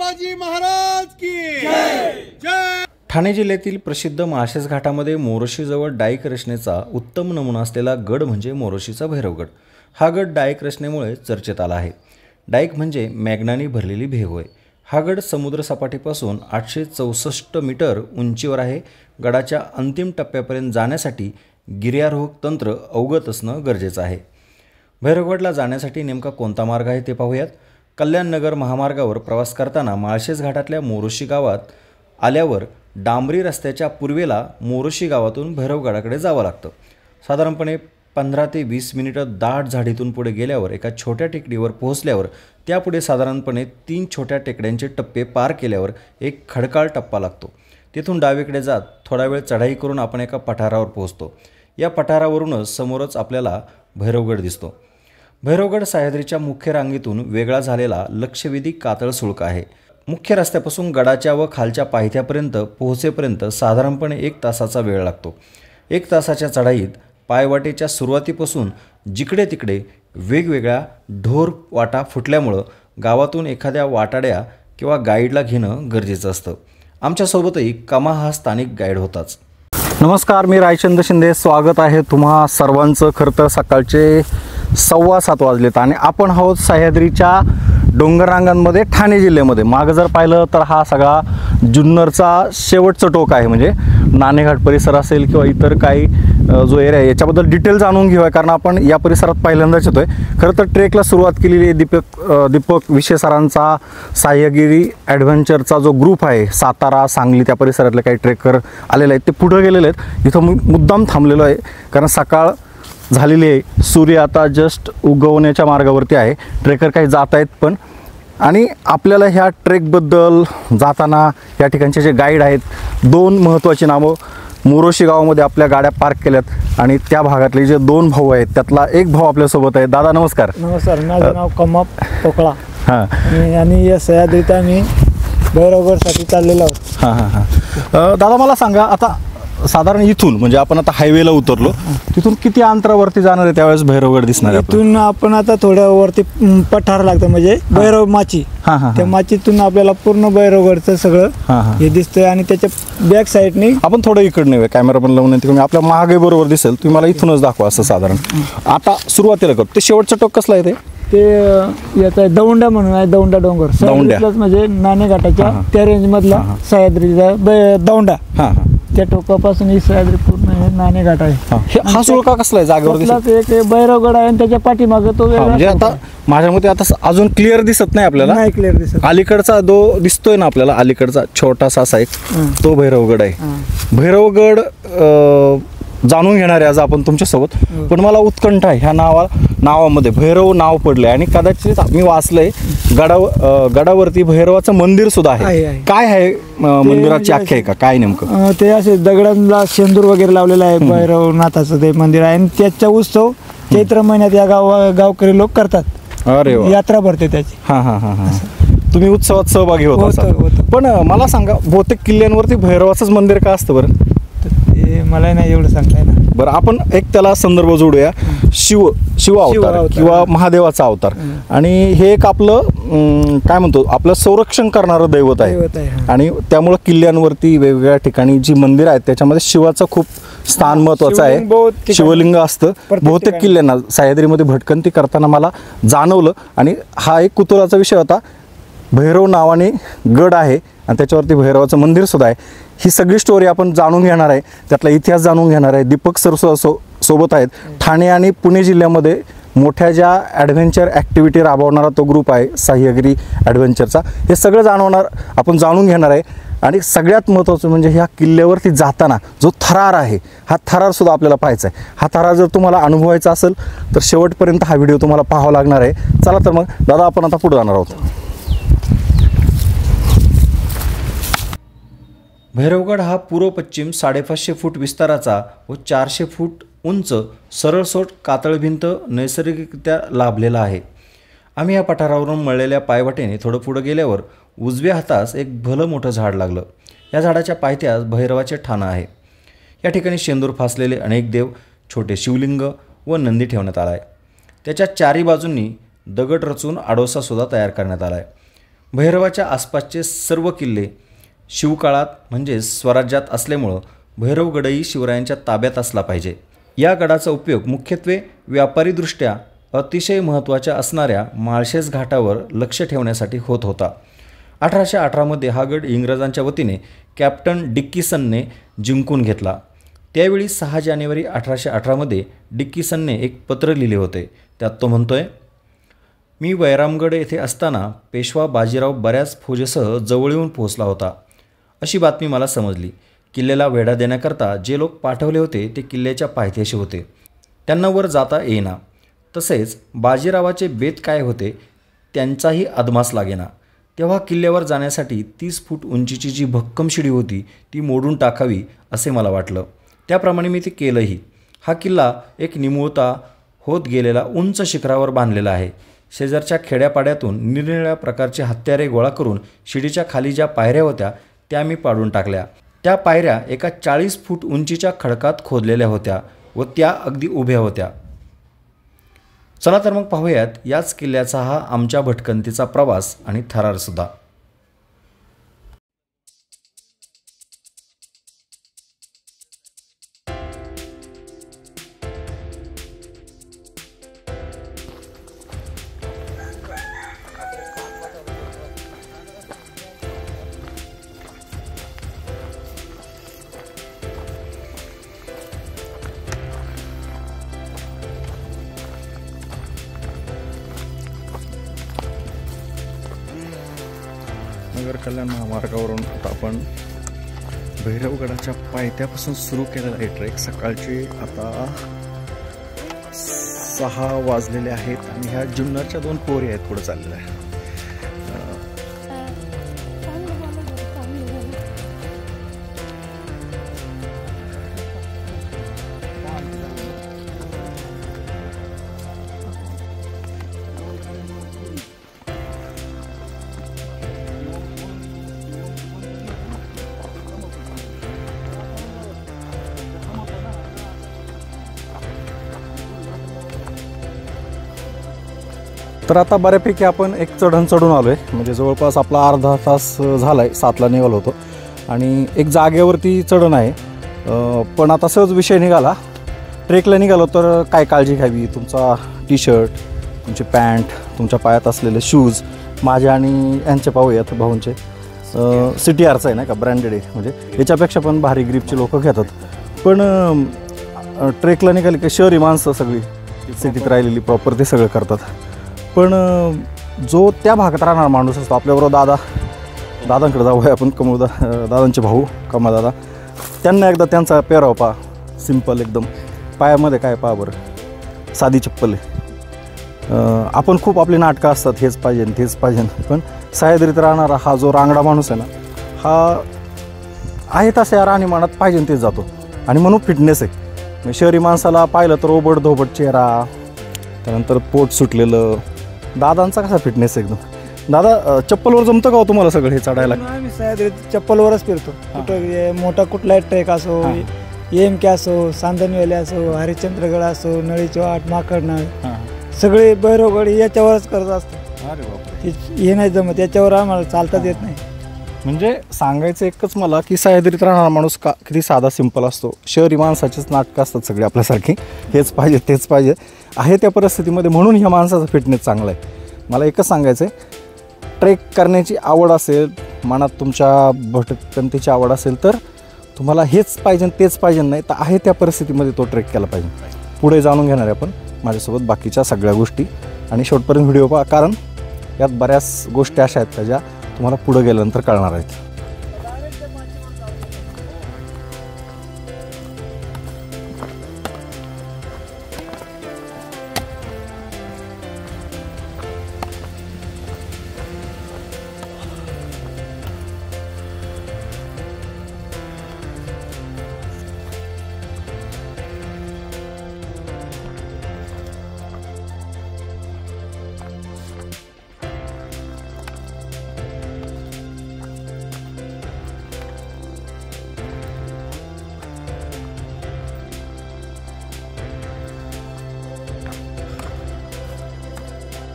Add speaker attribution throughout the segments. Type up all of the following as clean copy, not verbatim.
Speaker 1: संभाजी महाराज की जय।
Speaker 2: ठाणे जिल्ह्यातील प्रसिद्ध माळशेज घाटामध्ये मोरोशीजवळ डाईक रचनेचा उत्तम नमुना असलेला गड म्हणजे मोरोशीचा भैरवगड। हा गड डाईक रचनेमुळे चर्चेत आला आहे। डाईक म्हणजे मॅग्नानी भरलेली भेग होय। हा गड समुद्रसपाटीपासून 864 मीटर उंचीवर आहे। गडाच्या अंतिम टप्प्यापर्यंत जाण्यासाठी गिर्यारोहक तंत्र अवगत असणं गरजेचं आहे। भैरवगडला जाण्यासाठी नेमका कोणता मार्ग आहे ते पाहूयात। कल्याणनगर महामार्गावर प्रवास करताना माळशेज घाटातल्या मोरोशी गावात आल्यावर डांबरी रस्त्याच्या पूर्वेला मोरोशी गावातून भैरवगडाकडे जावं लागतं। साधारणपणे 15 ते 20 मिनिटं दाट झाडीतून पुढे गेल्यावर एका छोट्या टेकडीवर पोहोचल्यावर त्यापुढे साधारणपणे 3 छोट्या टेकड्यांचे टप्पे पार केल्यावर एक खडकाळ टप्पा लागतो। तिथून डावीकडे जात थोडा वेळ चढाई करून आपण एका पठारावर पोहोचतो। या पठारावरूनच समोरच आपल्याला भैरवगड दिसतो। भैरवगड सह्याद्रीच्या मुख्य रांगेतून वेगळा झालेला लक्षवेधी कातळ सुळका आहे। मुख्य रस्त्यापासून गडाच्या व खालच्या पायथ्यापर्यंत पोहोचेपर्यंत साधारणपणे 1 तासाचा वेळ लागतो। 1 तासाच्या चढाईत पायवाटेच्या सुरुवातीपासून जिकडे तिकडे वेगवेगळ्या ढोर वाटा फुटल्यामुळं गावातून एखाद्या वाटाड्या किंवा गाईडला घेणं गरजेचं असतं। आमच्यासोबतही कमा हा स्थानिक गाईड होताच। नमस्कार, मी रायचंद्र शिंदे, स्वागत आहे तुम्हा सर्वांचं। खरं तर सकाळचे 7:15 वाजलेत आणि आपण आहोत सह्याद्रीच्या डोंगर रांगांमध्ये ठाणे जिल्ह्यामध्ये। मागं जर पाहिलं तर हा सगळा जुन्नरचा शेवटचं टोक आहे, म्हणजे नाणेघाट परिसर असेल किंवा इतर काही जो एरिया आहे याच्याबद्दल डिटेल जाणून घेऊया, कारण आपण या परिसरात पहिल्यांदाच येतोय। खरं तर ट्रेकला सुरुवात केलेली आहे दीपक विशे सरांचा सह्यागिरी ॲडव्हेंचरचा जो ग्रुप आहे, सातारा सांगली त्या परिसरातले काही ट्रेकर आलेले आहेत, ते पुढे गेलेले आहेत। इथं मुद्दाम थांबलेलो आहे कारण सकाळ झालेली आहे, सूर्य आता जस्ट उगवण्याच्या मार्गावरती आहे। ट्रेकर काही जात आहेत पण, आणि आपल्याला ह्या ट्रेकबद्दल जाताना या ठिकाणचे जे गाईड आहेत, 2 महत्त्वाची नावं मोरोशी गावामध्ये आपल्या गाड्या पार्क केल्यात आणि त्या भागातले जे 2 भाऊ आहेत त्यातला एक भाऊ आपल्यासोबत आहे। दादा नमस्कार।
Speaker 3: नमस्कार, माझं नाव कमा पोकळा।
Speaker 2: हां,
Speaker 3: आणि या सह्याद्रीत आम्ही भैरवगडसाठी चाललेलो आहोत।
Speaker 2: हां, दादा मला सांगा, आता साधारण इथून म्हणजे आपण आता हायवेला उतरलो, तिथून किती अंतरावरती जाणार आहे त्यावेळेस भैरवगड दिसणार आहे?
Speaker 3: इथून आपण आता थोड्या वरती पठार लागतं, म्हणजे भैरव माची, त्या माचीतून आपल्याला पूर्ण भैरवगडचं सगळं हे दिसतंय। आणि त्याच्या बॅक साईडने आपण
Speaker 2: थोडं इकडे नाही, कॅमेरा पण लावून येते, आपल्या मागे बरोबर दिसेल, तुम्ही मला इथूनच दाखवा असं साधारण। आता सुरुवातीला करतो, ते शेवटचं टोक कसलं आहे
Speaker 3: ते याचा दौंडा म्हणून आहे, दौंडा डोंगर, सह्याद्रीतलाच म्हणजे नाणेघाटाच्या त्या रेंज मधला सह्याद्रीचा दौंडा। त्या टोकापासून ही सह्याद्री पूर्ण हे नाणेघाट आहे।
Speaker 2: हा सुळका कसला आहे जागेवर?
Speaker 3: एक भैरवगड आहे आणि त्याच्या पाठीमागे तो
Speaker 2: म्हणजे आता माझ्या मते आता अजून क्लिअर दिसत नाही आपल्याला,
Speaker 3: नाही क्लिअर दिसत।
Speaker 2: अलीकडचा जो दिसतोय ना आपल्याला, अलीकडचा छोटासा असा एक तो भैरवगड आहे। भैरवगड जाणून घेणार आहे आज आपण तुमच्यासोबत, पण मला उत्कंठ आहे ह्या नावामध्ये भैरव नाव पडले आणि कदाचित मी वाचलंय गडावरती भैरवाचं मंदिर सुद्धा आहे। काय आहे मंदिराची आख्यायिका, काय नेमकं?
Speaker 3: ते असे दगडांना शेंदूर वगैरे लावलेला आहे, भैरवनाथाचं ते मंदिर आहे आणि त्याचा उत्सव चैत्र महिन्यात या गावकरी लोक करतात।
Speaker 2: अरे वा,
Speaker 3: यात्रा भरते त्याची।
Speaker 2: तुम्ही उत्सवात सहभागी होता? पण मला सांगा, बहुतेक किल्ल्यांवरती भैरवाचंच मंदिर का असतं बरं?
Speaker 3: मला नाही एवढं सांगता येणार।
Speaker 2: बरं, आपण एक त्याला संदर्भ जोडूया, शिव अवतार किंवा महादेवाचा अवतार, आणि हे एक आपलं काय म्हणतो, आपलं संरक्षण करणारं दैवत आहे। आणि त्यामुळं किल्ल्यांवरती वेगवेगळ्या ठिकाणी जी मंदिर आहेत त्याच्यामध्ये शिवाचं खूप स्थान महत्वाचं आहे। शिवलिंग असतं बहुतेक किल्ल्यांना। सह्याद्रीमध्ये भटकंती करताना मला जाणवलं, आणि हा एक कुतूहलाचा विषय होता। भैरव नावाने गड आहे आणि त्याच्यावरती भैरवाचं मंदिर सुद्धा आहे। ही सगळी स्टोरी आपण जाणून घेणार आहे, त्यातला इतिहास जाणून घेणार आहे। दीपक सर सोबत आहेत। ठाणे आणि पुणे जिल्ह्यामध्ये मोठ्या ज्या ॲडव्हेंचर ॲक्टिव्हिटी राबवणारा तो ग्रुप आहे सह्यागिरी ॲडव्हेंचरचा, हे सगळं आपण जाणून घेणार आहे। आणि सगळ्यात महत्त्वाचं म्हणजे ह्या किल्ल्यावरती जाताना जो थरार आहे, हा थरारसुद्धा आपल्याला पाहायचा आहे। हा थरार जर तुम्हाला अनुभवायचा असेल तर शेवटपर्यंत हा व्हिडिओ तुम्हाला पाहावा लागणार आहे। चला तर मग दादा, आपण आता पुढे जाणार आहोत। भैरवगड हा पूर्व पश्चिम 550 फूट विस्ताराचा व 400 फूट उंच सरळसोट कातळ भिंत नैसर्गिकरित्या लाभलेला आहे। आम्ही या पठारावरून मळलेल्या पायवाटेने थोडं पुढे गेल्यावर उजव्या हातास एक भलं मोठं झाड लागलं। या झाडाच्या पायथ्यास भैरवाचे ठाणं आहे। या ठिकाणी शेंदूर फासलेले अनेक देव, छोटे शिवलिंग व नंदी ठेवण्यात आला आहे। त्याच्या चारी बाजूंनी दगड रचून आडोसासुद्धा तयार करण्यात आला आहे। भैरवाच्या आसपासचे सर्व किल्ले शिवकाळात म्हणजे स्वराज्यात असल्यामुळं भैरवगडही शिवरायांच्या ताब्यात असला पाहिजे. या गडाचा उपयोग मुख्यत्वे व्यापारीदृष्ट्या अतिशय महत्त्वाच्या असणाऱ्या माळशेज घाटावर लक्ष ठेवण्यासाठी होत होता. 1818मध्ये हा गड इंग्रजांच्या वतीने कॅप्टन डिक्किसनने जिंकून घेतला. त्यावेळी 6 जानेवारी 1818मध्ये डिक्किसनने एक पत्र लिहिले होते. त्यात तो म्हणतोय, मी वैरामगड येथे असताना पेशवा बाजीराव बऱ्याच फौजेसह जवळ येऊन पोहोचला होता. अशी बातमी मला समजली. किल्ल्याला वेढा देण्याकरता जे लोक पाठवले होते ते किल्ल्याच्या पायथ्याशी होते. त्यांना वर जाता येईना. तसेच बाजीरावाचे बेत काय होते त्यांचाही अदमास लागेना. तेव्हा किल्ल्यावर जाण्यासाठी 30 फूट उंचीची जी भक्कम शिडी होती ती मोडून टाकावी असे मला वाटलं. त्याप्रमाणे मी ते केलंही. हा किल्ला एक निमुळता होत गेलेला उंच शिखरावर बांधलेला आहे. शेजारच्या खेड्यापाड्यातून निरनिराळ्या प्रकारचे हत्यारे गोळा करून शिडीच्या खाली ज्या पायऱ्या होत्या त्या मी पाडून टाकल्या. त्या पायऱ्या एका 40 फूट उंचीच्या खडकात खोदलेल्या होत्या व त्या अगदी उभ्या होत्या. चला तर मग पाहूयात याच किल्ल्याचा हा आमच्या भटकंतीचा प्रवास आणि थरारसुद्धा. नगर कल्याण महामार्गावरून आता आपण भैरवगडाच्या पायथ्यापासून सुरू केलेला आहे ट्रेक. सकाळचे आता 6 वाजलेले आहेत आणि ह्या जुन्नरच्या 2 पोरी आहेत पुढे चाललेल्या आहे. तर आता बऱ्यापैकी आपण एक चढण चढून आलो आहे. म्हणजे जवळपास आपला अर्धा तास झाला आहे. 7ला निघालो होतो आणि एक जागेवरती चढण आहे. पण आता सहज विषय निघाला. ट्रेकला निघालो तर काय काळजी घ्यावी. तुमचा टी-शर्ट, तुमची पॅन्ट, तुमच्या पायात असलेले शूज, माझ्या आणि यांचे पाहूयात भाऊंचे CTRचं आहे ना का, ब्रँडेड आहे. म्हणजे याच्यापेक्षा पण भारी ग्रीपची लोक घेतात. पण ट्रेकला निघाली की शहरी माणसं सगळी सिटीत राहिलेली प्रॉपर ते सगळं करतात. पण जो त्या भागात राहणारा माणूस असतो, आपल्याबरोबर दादांकडे जाऊया आपण, दादांचे भाऊ कमादादा, त्यांना एकदा त्यांचा पेहराव पहा. सिम्पल एकदम. पायामध्ये काय पहा बरं, साधी चप्पल आहे. आपण खूप आपली नाटकं असतात, हेच पाहिजे तेच पाहिजे. पण सह्याद्रीत राहणारा हा जो रांगडा माणूस आहे ना, हा आहे तसं या राहणीमानात पाहिजे तेच जातो. आणि म्हणून फिटनेस आहे. शहरी माणसाला पाहिलं तर ओबडधोबड चेहरा, त्यानंतर पोट सुटलेलं. दादांचा कसा फिटनेस एकदम. दादा चप्पलवर जमतं का हो तुम्हाला सगळं हे चढायला?
Speaker 3: आम्ही सह्याद्रीत चप्पलवरच फिरतो. कुठं मोठा कुठलाही ट्रेक असो, EMK असो, सांदनवेले असो, हरिश्चंद्रगड असो, नळीची वाट, माकडनाळ, सगळे भैरवगड याच्यावरच करत असतो.
Speaker 2: अरे बापरे.
Speaker 3: हे नाही जमत, याच्यावर आम्हाला चालताच येत नाही.
Speaker 2: म्हणजे सांगायचं एकच मला की सह्याद्रीत राहणारा माणूस का किती साधा सिंपल असतो. शहरी माणसाचीच नाटकं असतात सगळे आपल्यासारखी, हेच पाहिजे तेच पाहिजे आहे त्या परिस्थितीमध्ये. म्हणून ह्या माणसाचा फिटनेस चांगला आहे. मला एकच सांगायचं आहे, ट्रेक करण्याची आवड असेल, मनात तुमच्या भटकंतीची आवड असेल तर तुम्हाला हेच पाहिजे तेच पाहिजे नाही तर आहे त्या परिस्थितीमध्ये तो ट्रेक केला पाहिजे. पुढे जाणून घेणार आहे आपण माझ्यासोबत बाकीच्या सगळ्या गोष्टी. आणि शेवटपर्यंत व्हिडिओ पहा, कारण यात बऱ्याच गोष्टी अशा आहेत ज्या तुम्हाला पुढे गेल्यानंतर कळणार आहेत.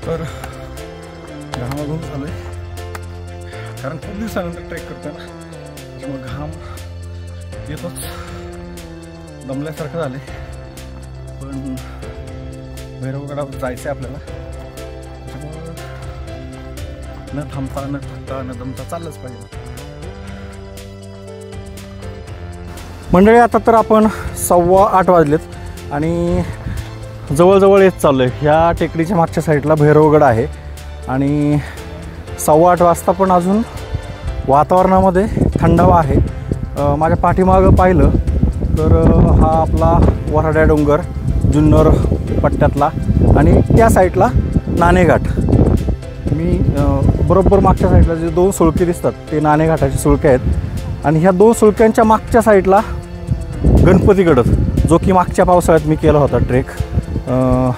Speaker 2: तर घामाघूम झालं आहे.
Speaker 4: कारण खूप दिवसानंतर ट्रेक करतो ना, त्याच्यामुळे घाम येतोच, दमल्यासारखं झाले. पण भैरवगडावर जायचं आहे आपल्याला, त्याच्यामुळं न थांबता न थकता न दमता चाललंच पाहिजे. मंडळी, आता तर आपण 7:15 वाजलेत आणि जवळजवळ येत चाललो आहे. ह्या टेकडीच्या मागच्या साईडला भैरवगड आहे आणि 8:15 वाजता पण अजून वातावरणामध्ये थंडावा आहे. माझ्या पाठीमागं पाहिलं तर हा आपला वऱ्हाड्या डोंगर जुन्नर पट्ट्यातला आणि त्या साईडला नाणेघाट. मी बरोबर मागच्या साईडला जे 2 सुळके दिसतात ते नाणेघाटाचे सुळके आहेत आणि ह्या 2 सुळक्यांच्या मागच्या साईडला गणपतीगड, जो की मागच्या पावसाळ्यात मी केला होता ट्रेक.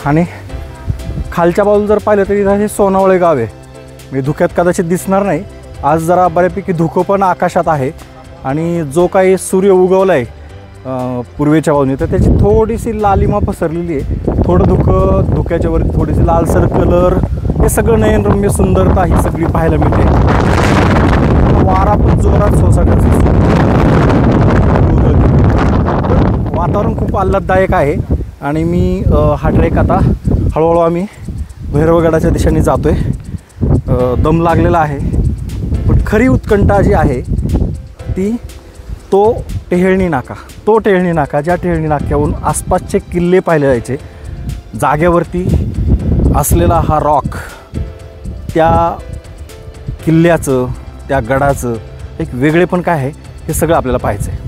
Speaker 4: आणि खालच्या बाजूला जर पाहिलं तरी हे सोनावळे गाव आहे. मी धुक्यात कदाचित दिसणार नाही. आज जरा बऱ्यापैकी धुकं पण आकाशात आहे आणि जो काही सूर्य उगवला आहे पूर्वेच्या बाजूने तर त्याची थोडीशी लालिमा पसरलेली आहे. थोडं धुक्याच्या वरती थोडीशी लालसर कलर, हे सगळं नयनरम्य सुंदरता ही सगळी पाहायला मिळते. वारा पण जोरात सोसाट्याचं, वातावरण खूप आल्हाददायक आहे आणि मी हा ट्रेक आता हळूहळू आम्ही भैरवगडाच्या दिशेने जातो आहे. दम लागलेला आहे, पण खरी उत्कंठा जी आहे ती तो टेहळणी नाका, ज्या टेहळणी नाक्याहून आसपासचे किल्ले पाहिले जायचे, जागेवरती असलेला हा रॉक, त्या किल्ल्याचं त्या गडाचं एक वेगळेपण काय आहे हे सगळं आपल्याला पाहायचं आहे.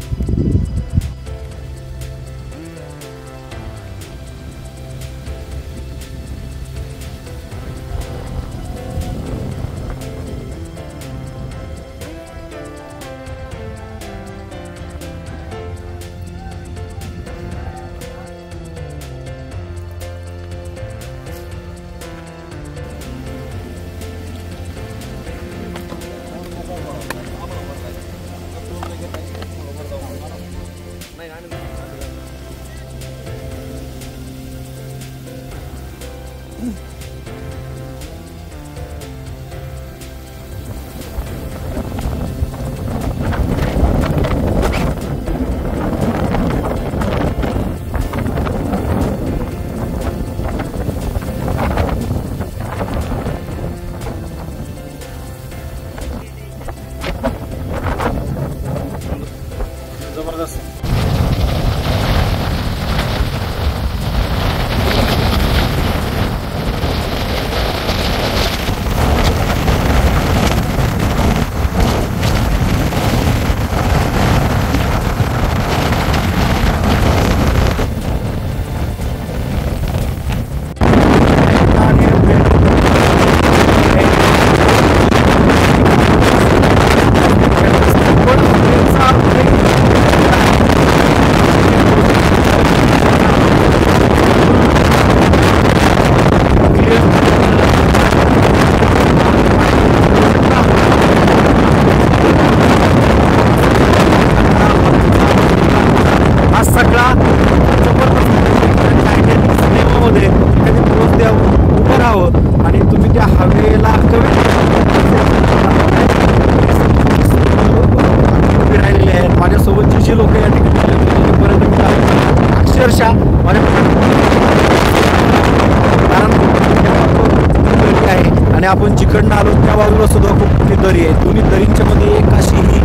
Speaker 4: आणि आपण जिकडनं आलो त्या बाजूला सुद्धा खूप मोठी दरी आहे. दोन्ही दरींच्या मध्ये एक अशी ही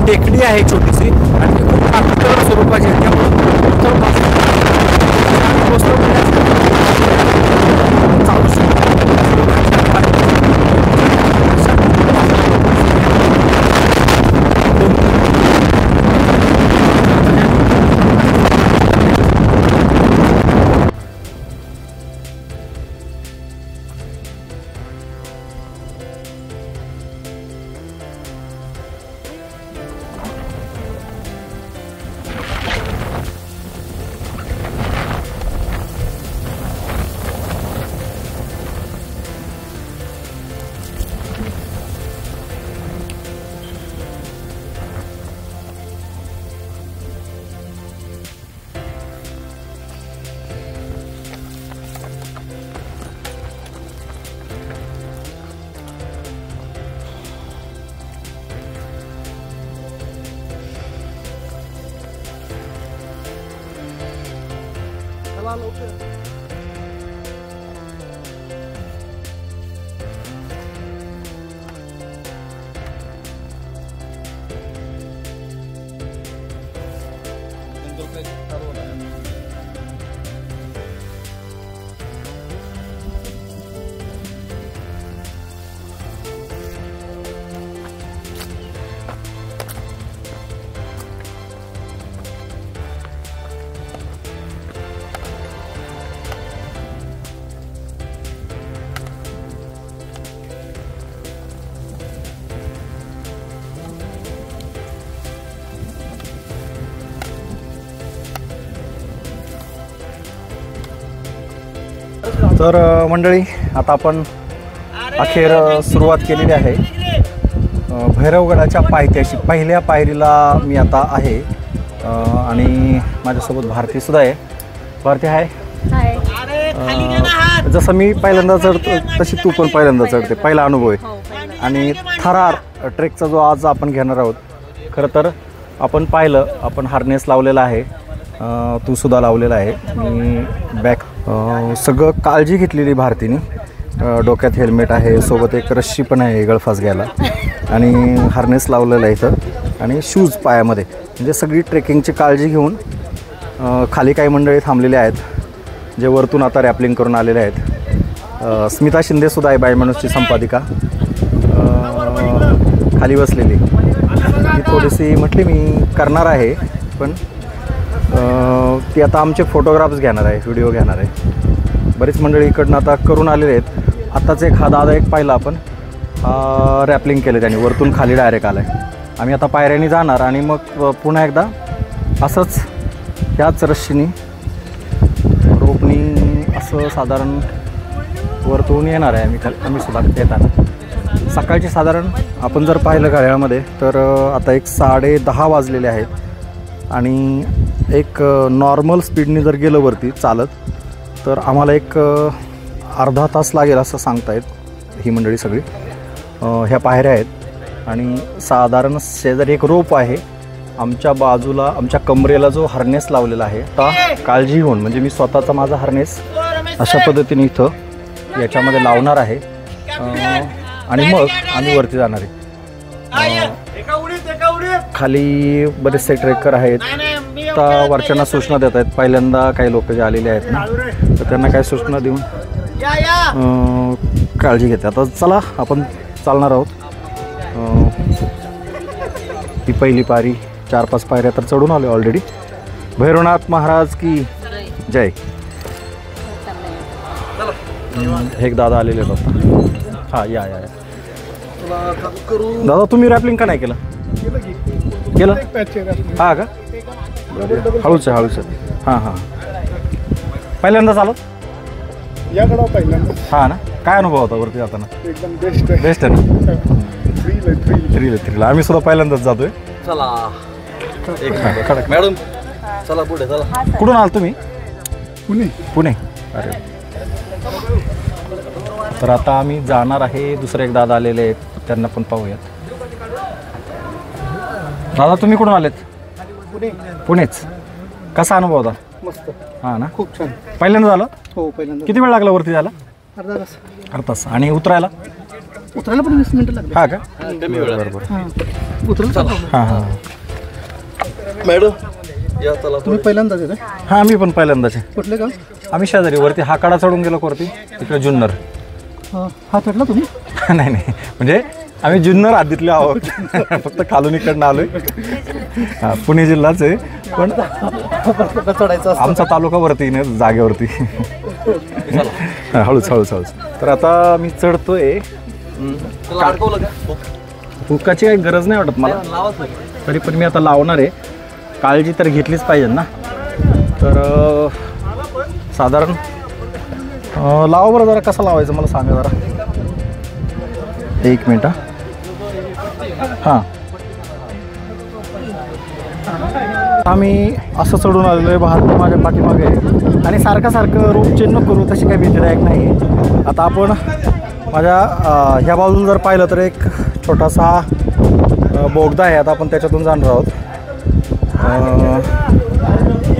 Speaker 4: टेकडी आहे छोटीशी आणि ती खूप पातळ स्वरूपाची आहे. त्यामुळे चालू शकतो. तर मंडळी आता आपण अखेर सुरुवात केलेली आहे भैरवगडाच्या पायथ्याशी पहिल्या पायरीला मी आता आहे आणि माझ्यासोबत भारती सुद्धा आहे. भारती आहे. जसं मी पहिल्यांदा चढतो तशी तू पण पहिल्यांदा चढते, पहिला अनुभव आहे. आणि थरार ट्रेकचा जो आज आपण घेणार आहोत, खरं तर आपण पाहिलं आपण हार्नेस लावलेला आहे, तू सुद्धा लावलेला आहे. मी बॅक सगळं काळजी घेतलेली भारतीने. डोक्यात हेल्मेट आहे, सोबत एक रश्शी पण आहे गळफास घ्यायला, आणि हार्नेस लावलेला आहे इथं, आणि शूज पायामध्ये. म्हणजे सगळी ट्रेकिंगची काळजी घेऊन खाली काही मंडळी थांबलेले आहेत जे वरतून आता रॅपलिंग करून आलेले आहेत. स्मिता शिंदेसुद्धा आहे, बायमाणूसची संपादिका, खाली बसलेली. ती थोडीशी म्हटली मी करणार आहे, पण ती आता आमचे फोटोग्राफ्स घेणार आहे, व्हिडिओ घेणार आहे. बरीच मंडळी इकडनं आता करून आलेले आहेत. आत्ताच एक हा दादा एक पाहिला आपण, रॅपलिंग केलं त्याने, वरतून खाली डायरेक्ट आला आहे. आम्ही आता पायऱ्याने जाणार आणि मग पुन्हा एकदा असंच ह्याच रश्शीनी रोपणी असं साधारण वरतून येणार आहे. आम्ही सुद्धा येताना सकाळची साधारण आपण जर पाहिलं घड्याळामध्ये तर आता एक 10:30 वाजलेले आहेत. आणि एक नॉर्मल स्पीडने जर गेलं वरती चालत तर आम्हाला एक अर्धा तास लागेल असं सांगतायत ही मंडळी सगळी. ह्या पायऱ्या आहेत आणि साधारण शेजारी एक रोप आहे. आमच्या बाजूला आमच्या कमरेला जो हार्नेस लावलेला आहे आता काळजी घेऊन, म्हणजे मी स्वतःचा माझा हार्नेस अशा पद्धतीने इथं याच्यामध्ये लावणार आहे आणि मग आम्ही वरती जाणार आहे. खाली बरेचसे ट्रेकर आहेत. आता वरच्यांना सूचना देत आहेत. पहिल्यांदा काही लोक जे आलेले आहेत ना, तर त्यांना काही सूचना देऊन काळजी घेते. आता चला आपण चालणार आहोत. ही पहिली पायरी, 4-5 पायऱ्या तर चढून आलो ऑलरेडी. भैरवनाथ महाराज की जय. एक दादा आलेले होता. हां या या दादा, तुम्ही रॅपलिंग का नाही केलं? हां का? हळूच आहे हळूच आहे. हां हां पहिल्यांदा चालत
Speaker 1: याकडं पहिल्यांदा.
Speaker 4: हां ना, काय अनुभव होता वरती जाताना?
Speaker 1: एकदम बेस्ट आहे.
Speaker 4: बेस्ट आहे ना. थ्रील आम्ही सुद्धा पहिल्यांदाच जातोय.
Speaker 5: चला मॅडम, चला पुढे चला.
Speaker 4: कुठून आल तुम्ही? पुणे. अरे, तर आता आम्ही जाणार आहे. दुसरे एक दादा आलेले आहेत, त्यांना पण पाहूयात. दादा तुम्ही कुठून आलेत? पुणेच. कसा अनुभव होता?
Speaker 1: मस्त.
Speaker 4: हां ना,
Speaker 1: खूप छान.
Speaker 4: पहिल्यांदा झालं?
Speaker 1: हो पहिल्यांदा.
Speaker 4: किती वेळ लागला वरती जायला?
Speaker 1: अर्धा
Speaker 4: तास. आणि उतरायला
Speaker 1: पण 20 मिनिटं लागली.
Speaker 4: हा का?
Speaker 5: बरोबर.
Speaker 1: उतरलं.
Speaker 4: हां हां
Speaker 5: मॅडम या चला.
Speaker 1: तुम्ही पहिल्यांदाच येते?
Speaker 4: हां मी पण पहिल्यांदाच आहे.
Speaker 1: कुठले गाव?
Speaker 4: आम्ही शेजारी वरती हा कडा चढून गेलो वरती, तिकडे जुन्नर.
Speaker 1: हा चढला तुम्ही?
Speaker 4: नाही नाही, म्हणजे आम्ही जुन्नर हद्दीतले आहोत. फक्त खालून इकडनं आलोय. हां पुणे जिल्हाच आहे, पण
Speaker 1: चढायचं
Speaker 4: आमचा तालुका वरती नाही, जागेवरती. हळूच हळूच हळूच. तर आता मी चढतोय. हुक्काची काही गरज नाही वाटत मला, तरी पण मी आता लावणार आहे. काळजी तर घेतलीच पाहिजे ना. तर साधारण लावा बरं जरा. कसं लावायचं मला सांगा जरा. 1 मिनिट. हां आम्ही असं चढून आलेलो आहे. भारत माझ्या पाठीमागे आहे आणि सारखं रोप चेंज नको करू, तशी काही भीतीदायक नाही आहे. आता आपण माझ्या ह्या बाजूला जर पाहिलं तर एक छोटासा बोगदा आहे. आता आपण त्याच्यातून जाणार आहोत.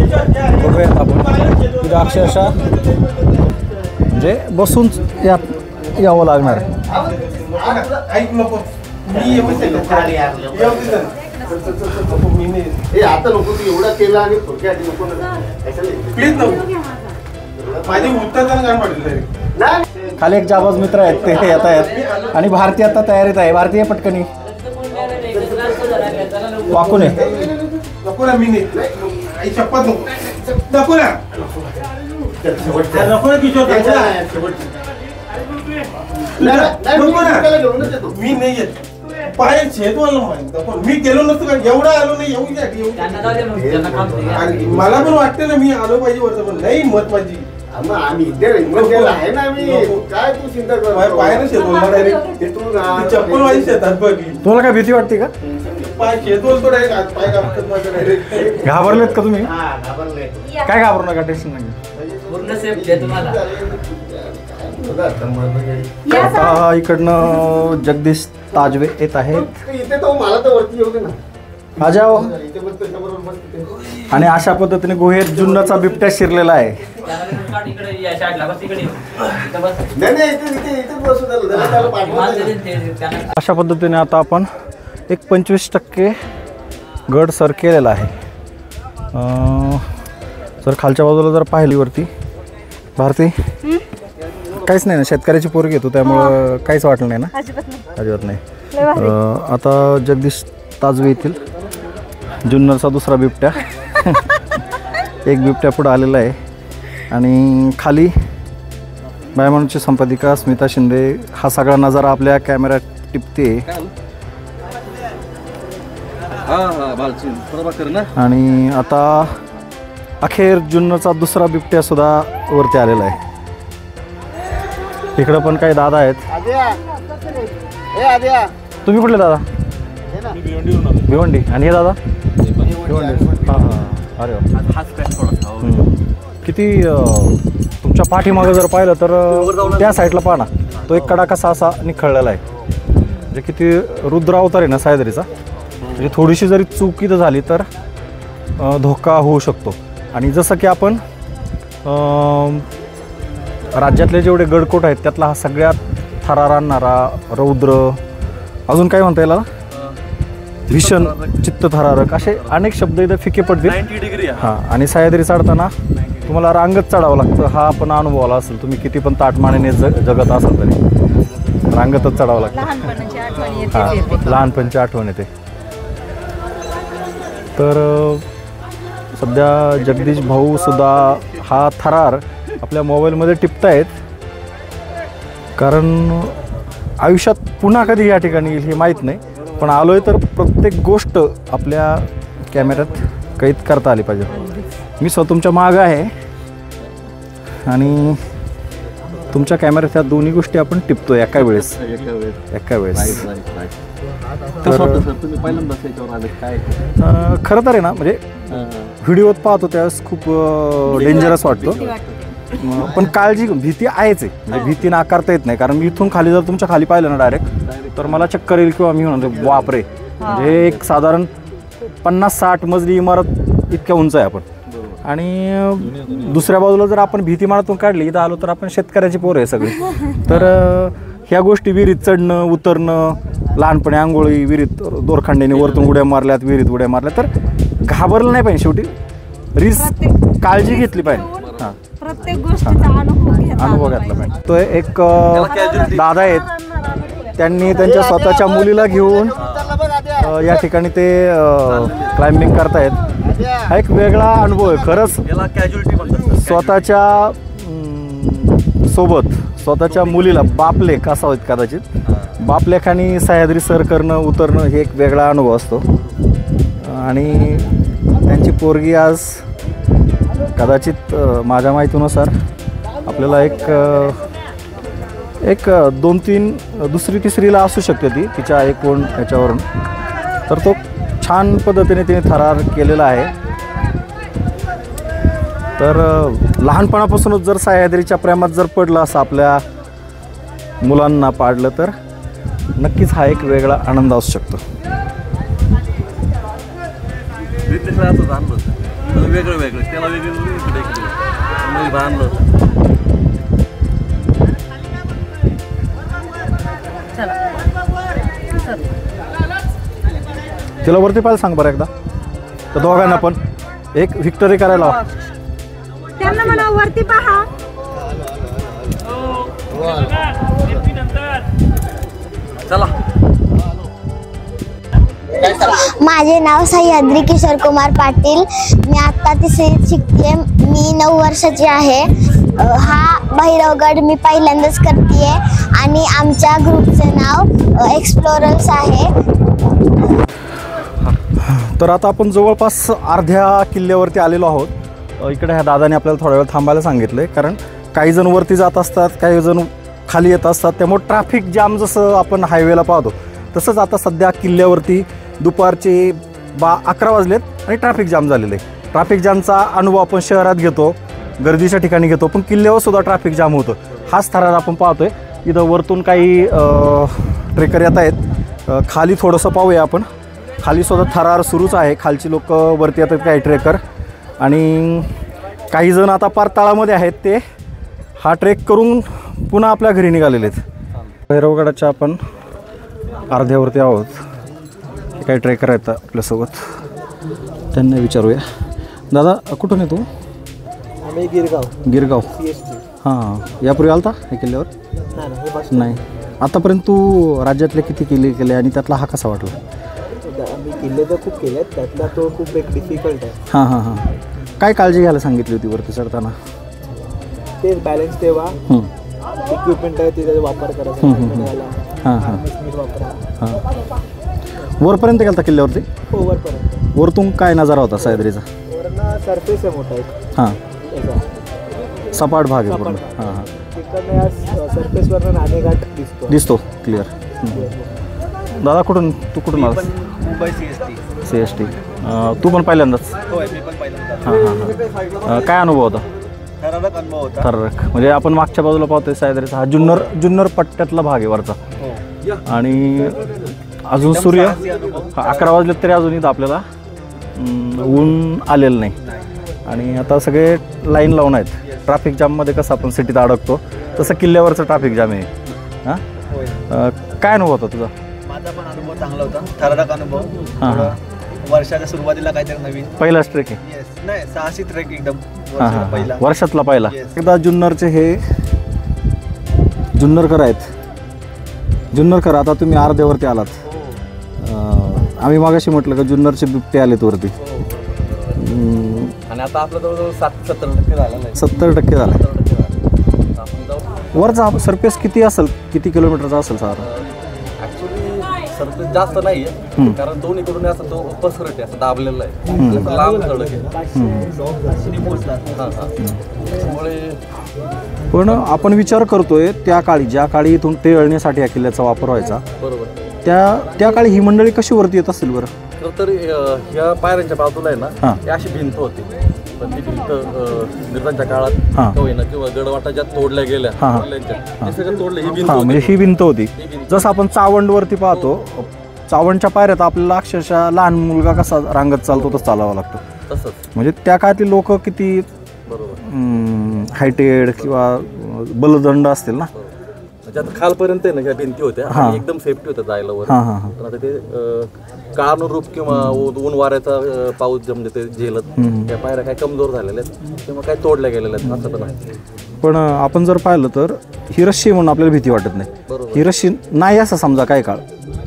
Speaker 4: बघूयात आपण तिथं अक्षरशः म्हणजे बसून यावं लागणार आहे.
Speaker 1: आता नको तू एवढा केला आणि नको
Speaker 6: प्लीज नको माझे उत्तर गाणं पाठवलं.
Speaker 4: खाली एक जाबाज मित्र आहेत ते येत आहेत आणि भारती आता तयारीत आहे. भारतीय पटकनी वाकून आहे.
Speaker 6: नको ना मी नाही आई शपथ नको नको ना नको ना किशोर नको ना मी नाही येत पाय छेदवायला माहिती मी गेलो नसतो का एवढा आलो नाही येऊ मला पण वाटतं ना मी आलो पाहिजे वरतं पण नाही मत माझी
Speaker 1: आम्ही आहे ना आम्ही काय तू चिंता कर
Speaker 6: पाय ना शेतवला डायरेक्ट चप्पल माझी शेतात बघी
Speaker 4: तुम्हाला काय भीती वाटते का?
Speaker 6: पाय शेतवल तो डायरेक्ट पाय कापतात माझं डायरेक्ट.
Speaker 4: घाबरलेत का तुम्ही?
Speaker 1: घाबरले
Speaker 4: काय घाबरू नका, टेन्शन नाही.
Speaker 7: पूर्ण सेफ दे तुम्हाला.
Speaker 4: आता इकडनं जगदीश ताजवे येत आहेत.
Speaker 1: इथे तो मला तर वरती येऊ दे ना.
Speaker 4: आजाओ.
Speaker 1: इथे बस त्याच्याबरोबर बस तिथे.
Speaker 4: आणि अशा पद्धतीने गुहेत जुन्नरचा बिबट्या शिरलेला आहे.
Speaker 7: इकडे या साईडला बस तिकडे इथं बस.
Speaker 1: नाही इथे बसू त्याला पाठवा.
Speaker 4: अशा पद्धतीने आता आपण एक 25% गड सर केलेला आहे. जर खालच्या बाजूला जर पाहिली वरती भारती काहीच नाही ना, शेतकऱ्याची पोरगी येतो त्यामुळं काहीच वाटलं नाही ना, अजिबात नाही. आता जगदीश ताजवे येथील जुन्नरचा दुसरा बिबट्या एक बिबट्या पुढं आलेला आहे. आणि खाली बायमानूची संपादिका स्मिता शिंदे हा सगळा नजारा आपल्या कॅमेऱ्यात टिपते. आणि आता अखेर जुन्नरचा दुसरा बिबट्या सुद्धा वरती आलेला आहे. इकडं पण काही दादा आहेत. तुम्ही कुठले दादा? भिवंडी. आणि हे दादा हां हां. अरे वा. किती तुमच्या पाठीमागं जर पाहिलं तर त्या साईडला पाहा ना, तो एक कडा कसा असा निखळलेला आहे. म्हणजे किती रुद्र अवतार आहे ना सह्याद्रीचा. म्हणजे थोडीशी जरी चूक इथं झाली तर धोका होऊ शकतो. आणि जसं की आपण राज्यातले जेवढे गडकोट आहेत त्यातला हा सगळ्यात थरार आणणारा रौद्र, अजून काय म्हणता येईल, भीषण, चित्तथरारक असे अनेक शब्द इथं फिके पडतील.
Speaker 5: 90 डिग्री.
Speaker 4: हां. आणि सह्याद्री चढताना तुम्हाला रांगत चढावं लागतं. हा आपण अनुभवला असेल, तुम्ही किती पण ताटमानेने जगत असाल तरी रांगतच चढावं लागतं. हां, लहानपणची आठवण येते. तर सध्या जगदीश भाऊ सुद्धा हा थरार आपल्या मोबाईलमध्ये टिपतायत, कारण आयुष्यात पुन्हा कधी या ठिकाणी येईल हे माहीत नाही. पण आलो आहे तर प्रत्येक गोष्ट आपल्या कॅमेऱ्यात कैद करता आली पाहिजे. मी स्वतः तुमच्या मागं आहे आणि तुमच्या कॅमेऱ्यात ह्या दोन्ही गोष्टी आपण टिपतो एका वेळेस.
Speaker 5: तुम्ही पहिल्यांदाच त्याच्यावर आले काय?
Speaker 4: खरं तर आहे ना, म्हणजे व्हिडिओत पाहतो त्यावेळेस खूप डेंजरस वाटतो. पण काळजी, भीती आहेच आहे. म्हणजे भीती नाकारता येत नाही, कारण मी इथून खाली जर तुमच्या खाली पाहिलं ना डायरेक्ट तर मला चक्कर येईल किंवा मी म्हणतो बापरे. म्हणजे एक साधारण 50-60 मजली इमारत इतक्या उंच आहे आपण. आणि दुसऱ्या बाजूला जर आपण भीती मारातून काढली, इथं आलो तर आपण शेतकऱ्याची पोरं आहे सगळी. तर ह्या गोष्टी, विहिरीत चढणं उतरणं, लहानपणी आंघोळी विहिरीत दोरखंडीने वरतून उड्या मारल्यात, विहिरीत उड्या मारल्या, तर घाबरलं नाही पाहिजे. शेवटी रिस्क, काळजी घेतली पाहिजे. हां,
Speaker 8: प्रत्येक गोष्टीचा
Speaker 4: अनुभव घेतला पाहिजे. तो एक दादा आहेत, त्यांनी त्यांच्या स्वतःच्या मुलीला घेऊन या ठिकाणी ते क्लाइम्बिंग करतायत. हा एक वेगळा अनुभव आहे खरंच. स्वतःच्या सोबत स्वतःच्या मुलीला, बापलेख असावेत कदाचित, बापलेखांनी सह्याद्री सर करणं उतरणं हे एक वेगळा अनुभव असतो. आणि त्यांची पोरगी आज कदाचित माझ्या माहितीनुसार आपल्याला एक 2-3 दुसरी तिसरीला असू शकते ती, तिच्या एकूण याच्यावरून. तर तो छान पद्धतीने तिने थरार केलेला आहे. तर लहानपणापासूनच जर सह्याद्रीच्या प्रेमात जर पडलं असं आपल्या मुलांना पाडलं तर नक्कीच हा एक वेगळा आनंद असू शकतो.
Speaker 5: वेगळं वेगळं त्याला वेगळं इकडे इकडे बांधलं होतं.
Speaker 4: तिला वरती पाहिलं सांग बरं एकदा तर दोघांना पण एक व्हिक्टरी करायला लावा.
Speaker 8: त्यांना म्हणा वरती पहा.
Speaker 5: चला.
Speaker 9: माझे नाव सह्याद्री किशोर कुमार पाटील. मी आता तिसरीत शिकते. मी 9 वर्षाची आहे. हा भैरवगड मी पहिल्यांदाच करते आणि आमच्या ग्रुपचे नाव एक्सप्लोरर्स आहे.
Speaker 4: तर आता आपण जवळपास अर्ध्या किल्ल्यावरती आलेलो आहोत. इकडे ह्या दादाने आपल्याला थोडा वेळ थांबायला सांगितलं आहे, कारण काही जण वरती जात असतात, काही जण खाली येत असतात, त्यामुळे ट्रॅफिक जाम जसं आपण हायवेला पाहतो तसंच आता सध्या किल्ल्यावरती दुपारचे 11 वाजलेत आणि ट्रॅफिक जाम झालेलं आहे. ट्रॅफिक जामचा अनुभव आपण शहरात घेतो, गर्दीच्या ठिकाणी घेतो, पण किल्ल्यावर सुद्धा ट्रॅफिक जाम होतं. हाच थरार आपण पाहतोय. इथं वरतून काही ट्रेकर येत आहेत. खाली थोडंसं पाहूया आपण. खाली सुद्धा थरार सुरूच आहे. खालची लोक वरती येतात काही ट्रेकर, आणि काही जण आता पार तळामध्ये आहेत. ते हा ट्रेक करून पुन्हा आपल्या घरी निघालेले आहेत. भैरवगडाच्या आपण अर्ध्यावरती आहोत. काही ट्रेकर आहेत आपल्यासोबत, त्यांना विचारूया. दादा कुठून आहे तू?
Speaker 3: आम्ही
Speaker 4: गिरगाव. हां, यापूर्वी आलता हे किल्ल्यावर? नाही. आतापर्यंत तू राज्यातले किती किल्ले केले आणि त्यातला हा कसा वाटला?
Speaker 3: आम्ही किल्ले तर खूप केले आहेत, त्यातला तो खूप एक डिफिकल्ट आहे.
Speaker 4: हां हां हां. काय काळजी घ्यायला सांगितली होती वरती चढताना?
Speaker 3: ते बॅलन्स ठेवा, इक्विपमेंट आहे त्याचा वापर करायचा.
Speaker 4: हां हां
Speaker 3: वापरा.
Speaker 4: हां. वरपर्यंत गेलता किल्ल्यावरती?
Speaker 3: हो, वरपर्यंत.
Speaker 4: वरतून काय नजारा होता सह्याद्रीचा?
Speaker 3: वरनं सरफेस आहे मोठा एक.
Speaker 4: हां,
Speaker 3: त्याचा
Speaker 4: सपाट भाग आहे पूर्ण. हां हां.
Speaker 9: तिकडनं या सरफेसवरनं नाणेघाट
Speaker 4: दिसतो क्लिअर. दादा कुठून तू कुठून आलास?
Speaker 5: मुंबई
Speaker 4: CST. तू पण पहिल्यांदाच?
Speaker 5: होय, मी पण पहिल्यांदाच.
Speaker 4: हां हां. काय अनुभव होता?
Speaker 5: थरारक अनुभव होता.
Speaker 4: थरारक म्हणजे आपण मागच्या बाजूला पाहतोय सह्याद्रीचा हा जुन्नर पट्ट्यातला भाग आहे वरचा. आणि अजून सूर्य 11 वाजलेत तरी अजून इथं आपल्याला ऊन आलेलं नाही. आणि आता सगळे लाईन लावून आहेत. ट्रॅफिक जाममध्ये कसं आपण सिटीत अडकतो तसं किल्ल्यावरचं ट्रॅफिक जाम आहे. हां, काय अनुभव होता तुझा?
Speaker 5: माझा पण अनुभव चांगला होता, थरारक अनुभव.
Speaker 4: हां,
Speaker 5: वर्षाच्या सुरुवातीला काहीतरी नवीन.
Speaker 4: पहिलाच ट्रेक आहे?
Speaker 5: नाही, साहसी ट्रेक एकदम.
Speaker 4: हां हां, वर्षातला पहिला. एकदा जुन्नरचे हे जुन्नरकर आहेत. जुन्नरकर, आता तुम्ही अर्ध्यावरती आलात. आम्ही मागाशी म्हटलं का जुन्नरचे बिबटे आलेत वरती.
Speaker 5: आणि आता आपलं जवळजवळ 70% झालेलं आहे.
Speaker 4: 70% झालं. वरचा सरफेस किती असेल, किती किलोमीटरचा असेल सारा?
Speaker 5: ॲक्च्युली सरफेस जास्त नाही आहे, कारण दोन्हीकडून असं तो पसरट आहे, असं दाबलेलं आहे, लांब सडक आहे. त्यामुळे
Speaker 4: पण आपण विचार करतोय त्या काळी, ज्या काळी इथून टेळण्यासाठी या किल्ल्याचा वापर व्हायचा,
Speaker 5: बरोबर,
Speaker 4: त्या काळी ही मंडळी कशी वरती येत असेल बरं?
Speaker 5: तर ह्या पायऱ्यांच्या बाजूला आहे ना, ही अशी भिंत होती. पण ती भिंत निर्माणच्या काळात होईना किंवा गडवाटा ज्या तोडल्या गेल्या ते सगळं तोडले. ही भिंत
Speaker 4: म्हणजे ही भिंत होती. जसं आपण चावंडवरती पाहतो, चावंडच्या पायऱ्यात आपल्याला अक्षरशः लहान मुलगा कसा रांगत चालतो तसं चालावा लागतो.
Speaker 5: तसंच
Speaker 4: म्हणजे त्या काळातली लोक किती हायटेड किंवा बलदंड असतील ना.
Speaker 5: म्हणजे आता खालपर्यंत आहे ना ह्या भिंती होत्या, एकदम सेफ्टी होत्या जायला वर. पण आता ते काळानुरूप किंवा ऊन वाऱ्याचा पाऊस म्हणजे ते झेलत त्या पायऱ्या काही कमजोर झालेल्या आहेत किंवा काही तोडल्या गेलेल्या आहेत असं तर नाही.
Speaker 4: पण आपण जर पाहिलं तर ही रश्शी म्हणून आपल्याला भीती वाटत नाही. ही रश्शी नाही असं समजा काय काळ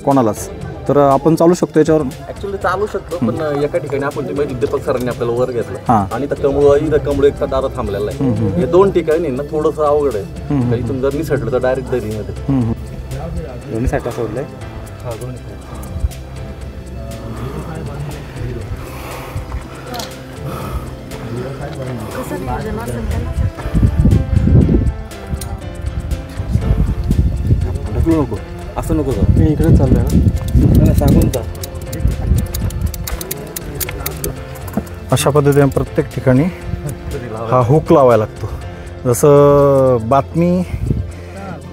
Speaker 4: कोणालाच, तर आपण चालू शकतो याच्यावर.
Speaker 5: ऍक्च्युली चालू शकतो, पण एका ठिकाणी आपण ते दीपक सरांनी आपल्याला वर घेतलं आणि इथं कमळ एक दारा थांबलेला आहे. हे दोन ठिकाणी ना थोडंसं अवघड आहे. इथून जर निसटलं तर डायरेक्ट दरीमध्ये.
Speaker 4: दोन्ही साईडला सोडलंय.
Speaker 5: हा, दोन्ही नको, असं नको जाऊ.
Speaker 4: मी इकडे चाललोय ना,
Speaker 5: सांगून जा.
Speaker 4: अशा पद्धतीने प्रत्येक ठिकाणी हा हुक लावायला लागतो. जसं बातमी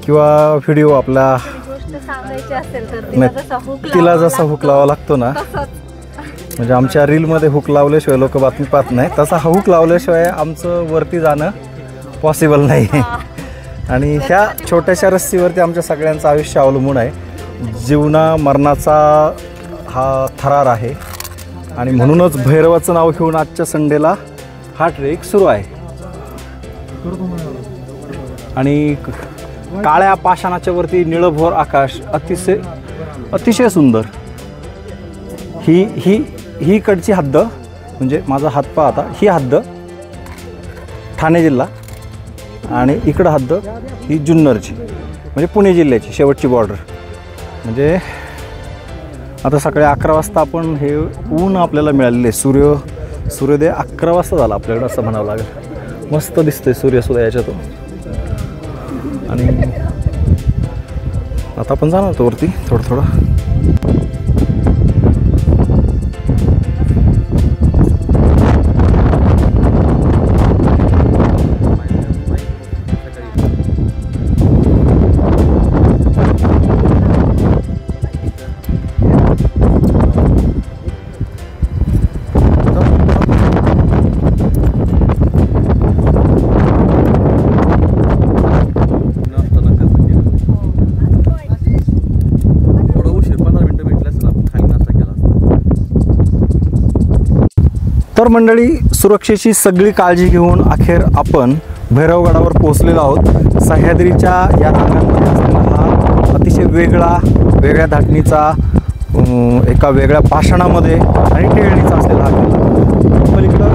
Speaker 4: किंवा व्हिडिओ आपला
Speaker 8: गोष्ट सांगायची असेल तर
Speaker 4: तिला जसा हुक लावा लागतो ना, म्हणजे आमच्या रीलमध्ये हुक लावल्याशिवाय लोक बातमी पाहत नाही, तसा हा हुक लावल्याशिवाय आमचं वरती जाणं पॉसिबल नाही. आणि ह्या छोट्याशा रस्सीवरती आमच्या सगळ्यांचं आयुष्य अवलंबून आहे. जीवना मरणाचा हा थरार आहे आणि म्हणूनच भैरवाचं नाव घेऊन आजच्या संडेला हा ट्रेक सुरू आहे. आणि काळ्या पाषाणाच्या वरती निळभोर आकाश, अतिशय सुंदर. ही कडची हद्द म्हणजे माझा हात पहा आता, ही हद्द ठाणे जिल्हा आणि इकडं हद्द ही जुन्नरची म्हणजे पुणे जिल्ह्याची शेवटची बॉर्डर. म्हणजे आता सकाळी 11 वाजता आपण हे ऊन आपल्याला मिळालेले, सूर्योदय 11 वाजता झाला आपल्याकडं असं म्हणावं लागेल. मस्त दिसतंय सूर्यसुद्धा याच्यातून. आणि आता आपण जाणार होतो वरती थोडं. तर मंडळी, सुरक्षेची सगळी काळजी घेऊन अखेर आपण भैरवगडावर पोहोचलेलो आहोत. सह्याद्रीच्या या रांगांमध्ये असलेला हा अतिशय वेगळ्या धाटणीचा, एका वेगळ्या पाषाणामध्ये आणि टेळणीचा असलेला हा किल्ला. पलीकडं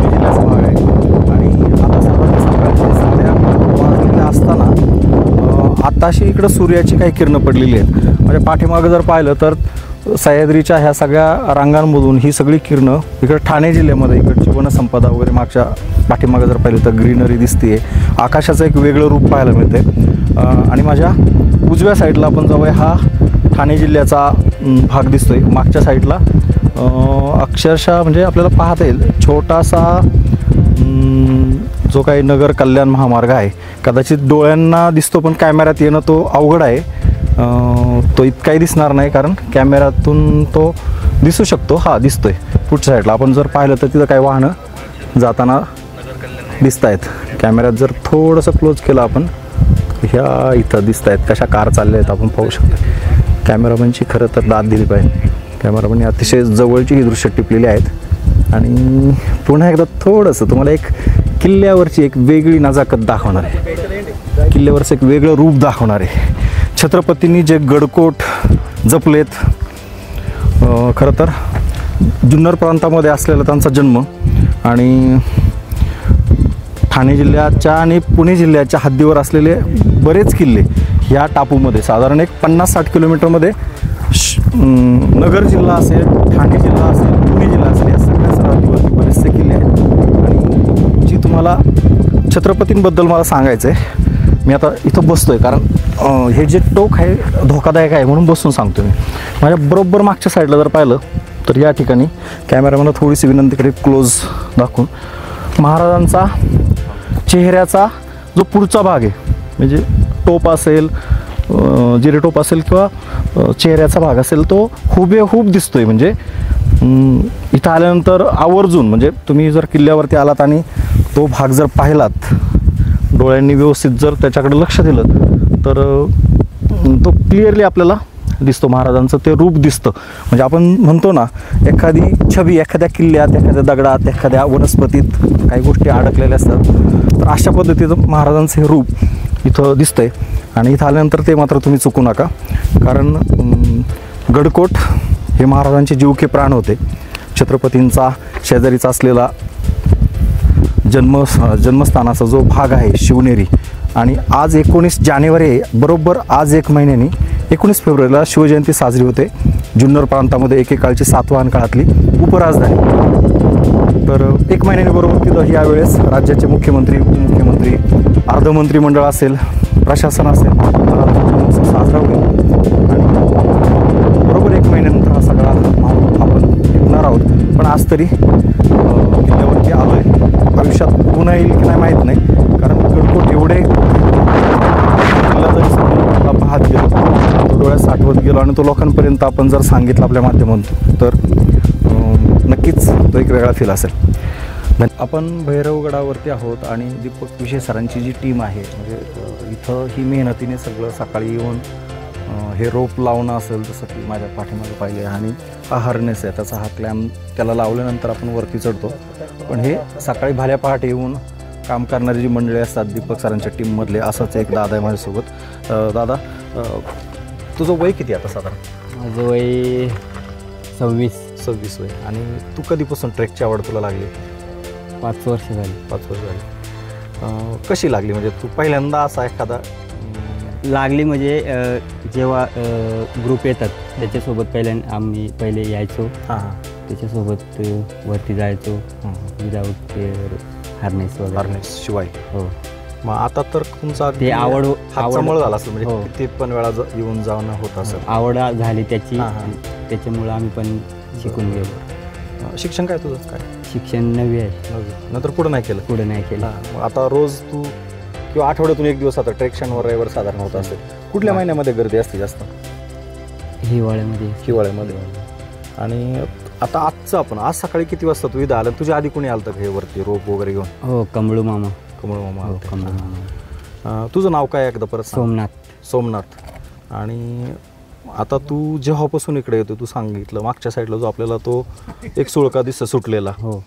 Speaker 4: जिल्ह्याचा भाग आहे. आणि आता सकाळचे 7:30 वाजलेले असताना आताशी इकडं सूर्याची काही किरणं पडलेली आहेत. म्हणजे पाठीमागं जर पाहिलं तर सह्याद्रीच्या ह्या सगळ्या रांगांमधून ही सगळी किरणं इकडं ठाणे जिल्ह्यामध्ये इकडची वनसंपदा वगैरे मागच्या पाठीमागं जर पाहिलं तर ग्रीनरी दिसते. आकाशाचं एक वेगळं रूप पाहायला मिळते. आणि माझ्या उजव्या साईडला आपण जाऊया, हा ठाणे जिल्ह्याचा भाग दिसतोय. मागच्या साईडला अक्षरशः म्हणजे आपल्याला पाहता येईल छोटासा जो काही नगर कल्याण महामार्ग आहे. कदाचित डोळ्यांना दिसतो पण कॅमेऱ्यात येणं तो अवघड आहे. तो इतकाही दिसणार नाही कारण कॅमेऱ्यातून तो दिसू शकतो. हा दिसतोय पुढच्या साईडला. आपण जर पाहिलं तर तिथं काही वाहनं जाताना दिसत आहेत. कॅमेऱ्यात जर थोडंसं क्लोज केलं आपण, ह्या इथं दिसत आहेत कशा कार चालल्या आहेत आपण पाहू शकतो. कॅमेरामॅनची खरं तर दाद दिली पाहिजे. कॅमेरामॅनने अतिशय जवळची ही दृश्य टिपलेली आहेत. आणि पुन्हा एकदा थोडंसं तुम्हाला एक किल्ल्यावरची एक वेगळी नजाकत दाखवणार आहे. किल्ल्यावरचं एक वेगळं रूप दाखवणार आहे. छत्रपतींनी जे गडकोट जपलेत, खरं तर जुन्नर प्रांतामध्ये असलेला त्यांचा जन्म आणि ठाणे जिल्ह्याच्या आणि पुणे जिल्ह्याच्या हद्दीवर असलेले बरेच किल्ले या टापूमध्ये साधारण एक 50-60 किलोमीटरमध्ये नगर जिल्हा असेल, ठाणे जिल्हा असेल, पुणे जिल्हा असेल, या सगळ्या सरहद्दीवरती बरेचसे किल्ले आहेत. आणि जी तुम्हाला छत्रपतींबद्दल मला सांगायचं आहे, मी आता इथं बसतो आहे कारण हे जे टोक आहे धोकादायक आहे म्हणून बसून सांगतो मी. माझ्या बरोबर मागच्या साईडला जर पाहिलं तर या ठिकाणी कॅमेरामॅनला थोडीशी विनंती करेल क्लोज दाखवून, महाराजांचा चेहऱ्याचा जो पुढचा भाग आहे म्हणजे टोप असेल, जिरेटोप असेल किंवा चेहऱ्याचा भाग असेल तो हुबेहूब दिसतोय. म्हणजे इथं आल्यानंतर आवर्जून म्हणजे तुम्ही जर किल्ल्यावरती आलात आणि तो भाग जर पाहिलात डोळ्यांनी व्यवस्थित जर त्याच्याकडे लक्ष दिलं तर तो क्लिअरली आपल्याला दिसतो. महाराजांचं ते रूप दिसतं. म्हणजे आपण म्हणतो ना एखादी छबी एखाद्या किल्ल्यात, एखाद्या दगडात, एखाद्या वनस्पतीत काही गोष्टी अडकलेल्या असतात, तर अशा पद्धतीचं महाराजांचं हे रूप इथं दिसतंय. आणि इथं आल्यानंतर ते मात्र तुम्ही चुकू नका कारण गडकोट हे महाराजांचे जीवके प्राण होते. छत्रपतींचा शेजारीचा असलेला जन्मस्थानाचा जो भाग आहे शिवनेरी. आणि आज 19 जानेवारी बरोबर आज 1 महिन्यानी 19 फेब्रुवारीला शिवजयंती साजरी होते. जुन्नर प्रांतामध्ये एकेकाळची सातवाहन काळातली उपराजधानी. तर 1 महिन्याने बरोबर तिथं यावेळेस राज्याचे मुख्यमंत्री, उपमुख्यमंत्री, अर्धमंत्रिमंडळ असेल, प्रशासन असेल, साजरा होईल. आणि बरोबर 1 महिन्यानंतर हा सगळा आपण भेटणार आहोत. पण आज तरी किल्ल्यावरती आलो आहे. आयुष्यात पुन्हा येईल की नाही माहीत नाही कारण गडकोट एवढे किल्ला जरी पाहत गेलो डोळ्यात ज्यावेळेस आठवत गेलो आणि तो लोकांपर्यंत आपण जर सांगितलं आपल्या माध्यमातून तर नक्कीच तो एक वेगळा फील असेल. आपण भैरवगडावरती आहोत आणि दीपक विशे सरांची जी टीम आहे म्हणजे इथं ही मेहनतीने सगळं सकाळी येऊन हे रोप लावणं असेल जसं की माझ्या पाठीमागे पाहिले आणि हा हार्नेस आहे त्याचा हा क्लॅम्प त्याला लावल्यानंतर आपण वरती चढतो. पण हे सकाळी भाल्या पहाटे येऊन काम करणारी जी मंडळी असतात दीपक सरांच्या टीममधले असंच एक दादा आहे माझ्यासोबत. दादा तुझं वय किती आता साधारण?
Speaker 10: माझं वय 26
Speaker 4: वय. आणि तू कधीपासून ट्रेकची आवड तुला लागली?
Speaker 10: 5 वर्ष झाली.
Speaker 4: 5 वर्ष झाली. कशी लागली म्हणजे तू पहिल्यांदा असा एखादा
Speaker 10: लागली म्हणजे जेव्हा ग्रुप येतात त्याच्यासोबत आम्ही पहिले यायचो. त्याच्यासोबत वरती जायचो विदाऊट हार्नेस वगैरे.
Speaker 4: हार्नेस शिवाय.
Speaker 10: हो.
Speaker 4: मग आता तर तुमचा
Speaker 10: ते आवड
Speaker 4: झाला असेल म्हणजे किती पण वेळा येऊन जाणं होत असेल.
Speaker 10: आवड झाली त्याची त्याच्यामुळं आम्ही पण शिकून गेलो.
Speaker 4: शिक्षण काय तुझं? काय
Speaker 10: शिक्षण 9वी आहे.
Speaker 4: नंतर पुढे नाही केलं? आता रोज तू किंवा आठवड्यातून एक दिवस आता ट्रेक्शनवर रविवार साधारण होत असेल. कुठल्या महिन्यामध्ये गर्दी असते जास्त?
Speaker 10: हिवाळ्यामध्ये.
Speaker 4: आणि आता आजचं आपण आज सकाळी किती वाजता तू इथं आलं? तुझ्या आधी कोणी आलं तर वरती रोप वगैरे घेऊन?
Speaker 10: हो, कमळू मामा.
Speaker 4: तुझं नाव काय एकदा परत?
Speaker 10: सोमनाथ.
Speaker 4: आणि आता तू जेव्हापासून इकडे येतो तू सांगितलं मागच्या साईडला जो आपल्याला तो एक सुळका दिसत सुटलेला.
Speaker 10: हो.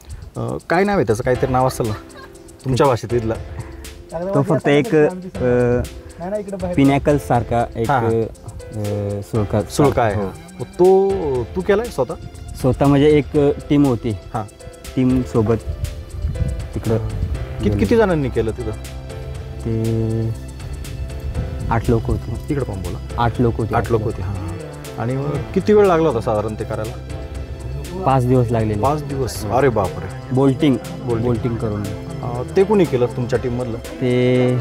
Speaker 4: काय नाव आहे त्याचं? काहीतरी नाव असेल ना तुमच्या भाषेत इथला?
Speaker 10: तो फक्त एक पिनॅकल सारखा एक सुळका
Speaker 4: आहे. तो तू केलाय स्वतः
Speaker 10: म्हणजे एक टीम होती. टीम सोबत तिकडं
Speaker 4: किती जणांनी केलं तिथं?
Speaker 10: ते 8 लोक होते.
Speaker 4: तिकडं पण बोला.
Speaker 10: 8 लोक होते.
Speaker 4: आणि किती वेळ लागला होता साधारण ते करायला?
Speaker 10: 5 दिवस लागले.
Speaker 4: 5 दिवस? अरे बापरे.
Speaker 10: बोल्टिंग करून.
Speaker 4: ते कोणी केलं तुमच्या टीम मधलं?
Speaker 10: ते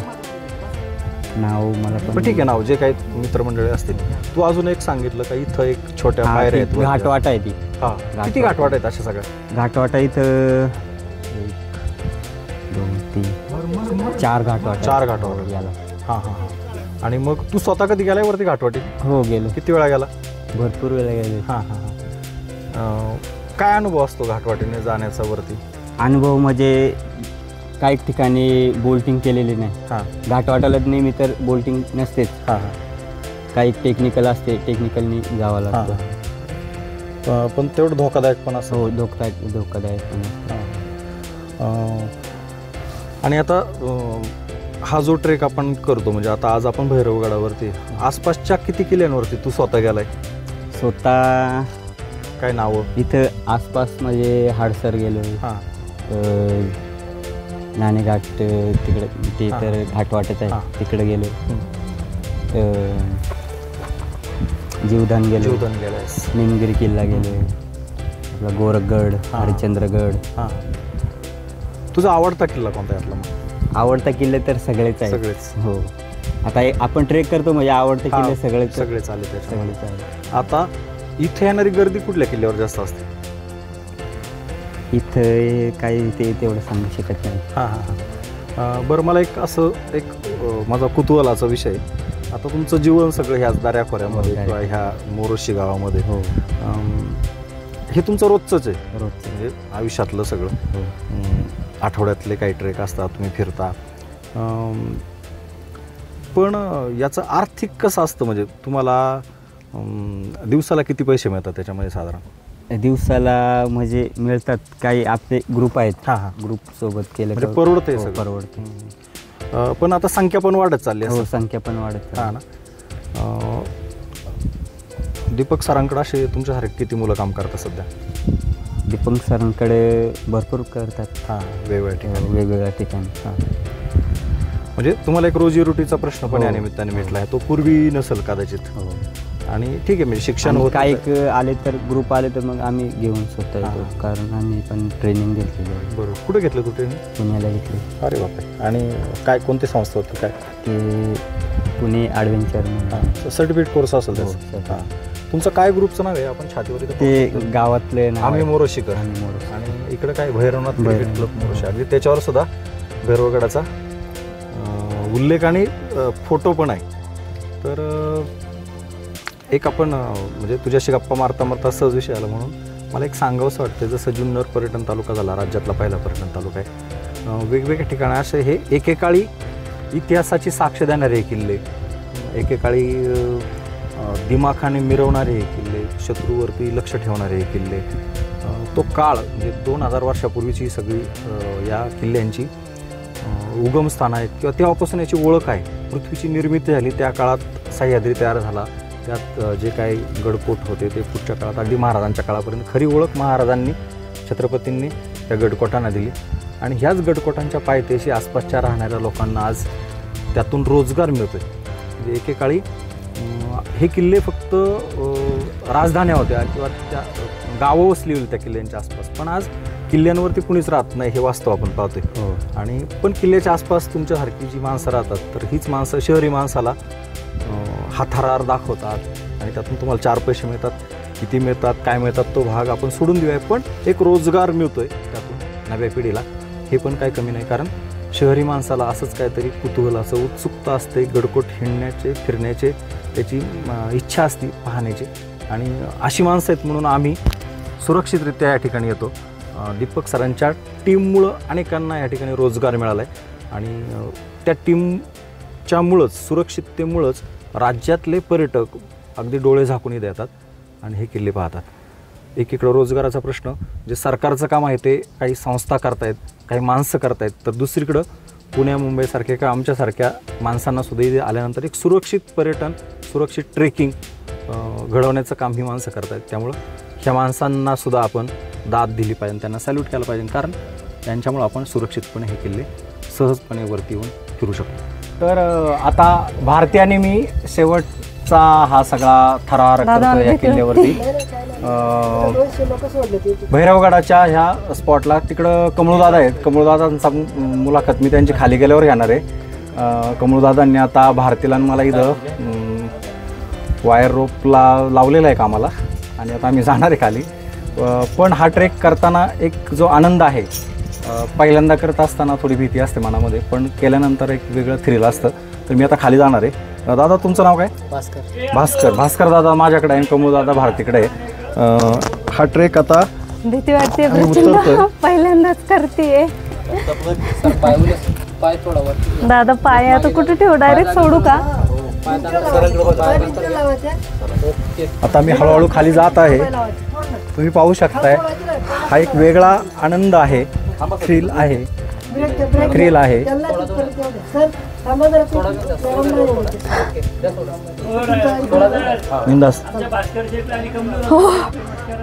Speaker 10: नाव मला पण
Speaker 4: ठीक आहे. नाव जे काही मित्रमंडळी असतील. तू अजून एक सांगितलं का इथं एक छोट्या पायऱ्या आहेत,
Speaker 10: घाटवाटा आहे ती.
Speaker 4: किती घाटवाटा आहेत अशा सगळ्या?
Speaker 10: घाटवाटा इथं 1 2 3 4 घाटवाटा
Speaker 4: याला. आणि मग तू स्वतः कधी गेलाय वरती घाटवाटी?
Speaker 10: हो, गेलो.
Speaker 4: किती वेळा गेला?
Speaker 10: भरपूर वेळा गेलो.
Speaker 4: काय अनुभव असतो घाटवाटीने जाण्याचा वरती?
Speaker 10: अनुभव म्हणजे काही ठिकाणी बोल्टिंग केलेली नाही. घाटवाटाला नेहमी तर बोल्टिंग नसतेच. काही टेक्निकल असते, टेक्निकलनी जावं लागतं.
Speaker 4: पण तेवढं धोकादायक पण असतं.
Speaker 10: हो, धोकादायक पण
Speaker 4: असतं. आणि आता हा जो ट्रेक आपण करतो म्हणजे आता आज आपण भैरवगडावरती आसपासच्या किती किल्ल्यांवरती तू स्वतः गेलाय?
Speaker 10: स्वतः
Speaker 4: काय नाव?
Speaker 10: इथं आसपास म्हणजे हाडसर गेलो. नाणेघाट तिकडे ते तर घाटवाटच आहे, तिकडे गेलो. जीवदान गेलो. निमगिरी किल्ला गेलो. आपला गोरखगड, हरिश्चंद्रगड.
Speaker 4: तुझा आवडता किल्ला कोणता यातला?
Speaker 10: आवडता किल्ले तर सगळेच आहेत. हो. आता आपण ट्रेक करतो म्हणजे आवडते किल्ले सगळेच आले.
Speaker 4: आता इथे येणारी गर्दी कुठल्या किल्ल्यावर जास्त असते?
Speaker 10: इथं काही ते तेवढं सांगू शकत नाही.
Speaker 4: बरं, मला एक असं माझा कुतूहलाचा विषय. आता तुमचं जीवन सगळं ह्याच दऱ्याखोऱ्यामध्ये किंवा ह्या मोरोशी गावामध्ये हे तुमचं रोजचंच आहे? म्हणजे आयुष्यातलं सगळं. आठवड्यातले काही ट्रेक असतात, तुम्ही फिरता. पण याचं आर्थिक कसं असतं? म्हणजे तुम्हाला दिवसाला किती पैसे मिळतात त्याच्यामध्ये साधारण?
Speaker 10: दिवसाला म्हणजे मिळतात. काही आपले ग्रुप आहेत. ग्रुप सोबत केलं
Speaker 4: म्हणजे परवडते?
Speaker 10: परवडते.
Speaker 4: पण आता संख्या पण वाढत चालली.
Speaker 10: हो, संख्या पण वाढत.
Speaker 4: ना. दीपक सरांकडे असे तुमच्यासारखे किती मुलं काम करतात सध्या?
Speaker 10: दीपक सरांकडे भरपूर करतात. वेगवेगळ्या ठिकाणी.
Speaker 4: म्हणजे तुम्हाला एक रोजीरोटीचा प्रश्न पण या निमित्ताने भेटला आहे. तो पूर्वी नसेल कदाचित. आणि ठीक आहे, म्हणजे शिक्षण
Speaker 10: काही आले तर ग्रुप आले तर मग आम्ही घेऊन स्वतः येतो, कारण आम्ही पण ट्रेनिंग घेतलेली आहे.
Speaker 4: बरोबर. कुठे घेतलं तू ट्रेनिंग?
Speaker 10: पुण्याला घेतली.
Speaker 4: अरे बापरे. आणि काय कोणती संस्था होती? काय
Speaker 10: ते पुणे ॲडव्हेंचर
Speaker 4: सर्टिफिकेट कोर्स असेल? तुमचं काय ग्रुपचं नाव आहे? आपण छातीवर
Speaker 10: ते गावातले
Speaker 4: आम्ही मोरोशीकर. आणि इकडे काय भैरवनाथ क्रिकेट क्लब मोरोशी. अगदी त्याच्यावर सुद्धा भैरवगडाचा उल्लेख आणि फोटो पण आहे. तर एक आपण म्हणजे तुझ्याशी गप्पा मारता मारता सहज विषय आला म्हणून मला एक सांगावंसं वाटतं. जसं जुन्नर पर्यटन तालुका झाला, राज्यातला पहिला पर्यटन तालुका आहे, वेगवेगळ्या ठिकाणी असे हे एकेकाळी इतिहासाची साक्ष देणारे हे किल्ले, एकेकाळी दिमाखाने मिरवणारे हे किल्ले, शत्रूवरती लक्ष ठेवणारे हे किल्ले, तो काळ म्हणजे 2000 वर्षापूर्वीची सगळी या किल्ल्यांची उगमस्थान आहेत किंवा तेव्हापासून याची ओळख आहे. पृथ्वीची निर्मिती झाली त्या काळात सह्याद्री तयार झाला, त्यात जे काही गडकोट होते ते पुढच्या काळात अगदी महाराजांच्या काळापर्यंत खरी ओळख महाराजांनी छत्रपतींनी त्या गडकोटांना दिली. आणि ह्याच गडकोटांच्या पायथ्याशी आसपासच्या राहणाऱ्या लोकांना आज त्यातून रोजगार मिळतो आहे. म्हणजे एकेकाळी हे किल्ले फक्त राजधान्या होत्या किंवा त्या गावं वसली होती त्या किल्ल्यांच्या आसपास, पण आज किल्ल्यांवरती कुणीच राहत नाही हे वास्तव आपण पाहतोय. आणि पण किल्ल्याच्या आसपास तुमच्यासारखी जी माणसं राहतात तर हीच माणसं शहरी माणसाला हा थरार दाखवतात आणि त्यातून तुम्हाला 4 पैसे मिळतात, किती मिळतात काय मिळतात तो भाग आपण सोडून देऊया, पण एक रोजगार मिळतोय त्यातून नव्या पिढीला, हे पण काही कमी नाही. कारण शहरी माणसाला असंच काहीतरी कुतूहलाचं उत्सुकता असते, गडकोट हिंडण्याचे फिरण्याचे त्याची इच्छा असते पाहण्याची, आणि अशी माणसं आहेत म्हणून आम्ही सुरक्षितरित्या या ठिकाणी येतो. दीपक सरांच्या टीममुळं अनेकांना या ठिकाणी रोजगार मिळाला आहे आणि त्या टीमच्यामुळंच सुरक्षिततेमुळंच राज्यातले पर्यटक अगदी डोळे झाकून इथे येतात आणि हे किल्ले पाहतात. एकीकडं रोजगाराचा प्रश्न जे सरकारचं काम आहे ते काही संस्था करतायत, काही माणसं करतायत, तर दुसरीकडं पुण्या मुंबईसारख्या किंवा आमच्यासारख्या माणसांनासुद्धा इथे आल्यानंतर एक सुरक्षित पर्यटन, सुरक्षित ट्रेकिंग घडवण्याचं काम ही माणसं करतायत. त्यामुळं ह्या माणसांनासुद्धा आपण दाद दिली पाहिजे, त्यांना सॅल्यूट केलं पाहिजे, कारण त्यांच्यामुळं आपण सुरक्षितपणे हे किल्ले सहजपणे वरती येऊन फिरू शकतो. तर आता भारतीयाने मी शेवटचा हा सगळा थरार करतो या किल्ल्यावरती. भैरवगडाच्या ह्या स्पॉटला तिकडं कमळूदादा आहेत, कमळूदादांचा मुलाखत मी त्यांची खाली गेल्यावर घेणार आहे. कमळूदादांनी आता भारतीला मला इथं वायर रोपला लावलेला आहे कामाला आणि आता आम्ही जाणार आहे खाली. पण हा ट्रेक करताना एक जो आनंद आहे, पहिल्यांदा करत असताना थोडी भीती असते मनामध्ये, पण केल्यानंतर एक वेगळं थ्रिल असतं. तर मी आता खाली जाणार आहे. दादा तुमचं नाव काय? भास्कर. भास्कर दादा माझ्याकडे आहे, कमू दादा भारतीकडे आहे. हा ट्रेक आता
Speaker 8: भीती वाटते, पहिल्यांदाच करते. दादा पाय आता कुठे ठेवू, डायरेक्ट सोडू का?
Speaker 4: आता मी हळूहळू खाली जात आहे. तुम्ही पाहू शकताय हा एक वेगळा आनंद आहे, थ्रिल आहे.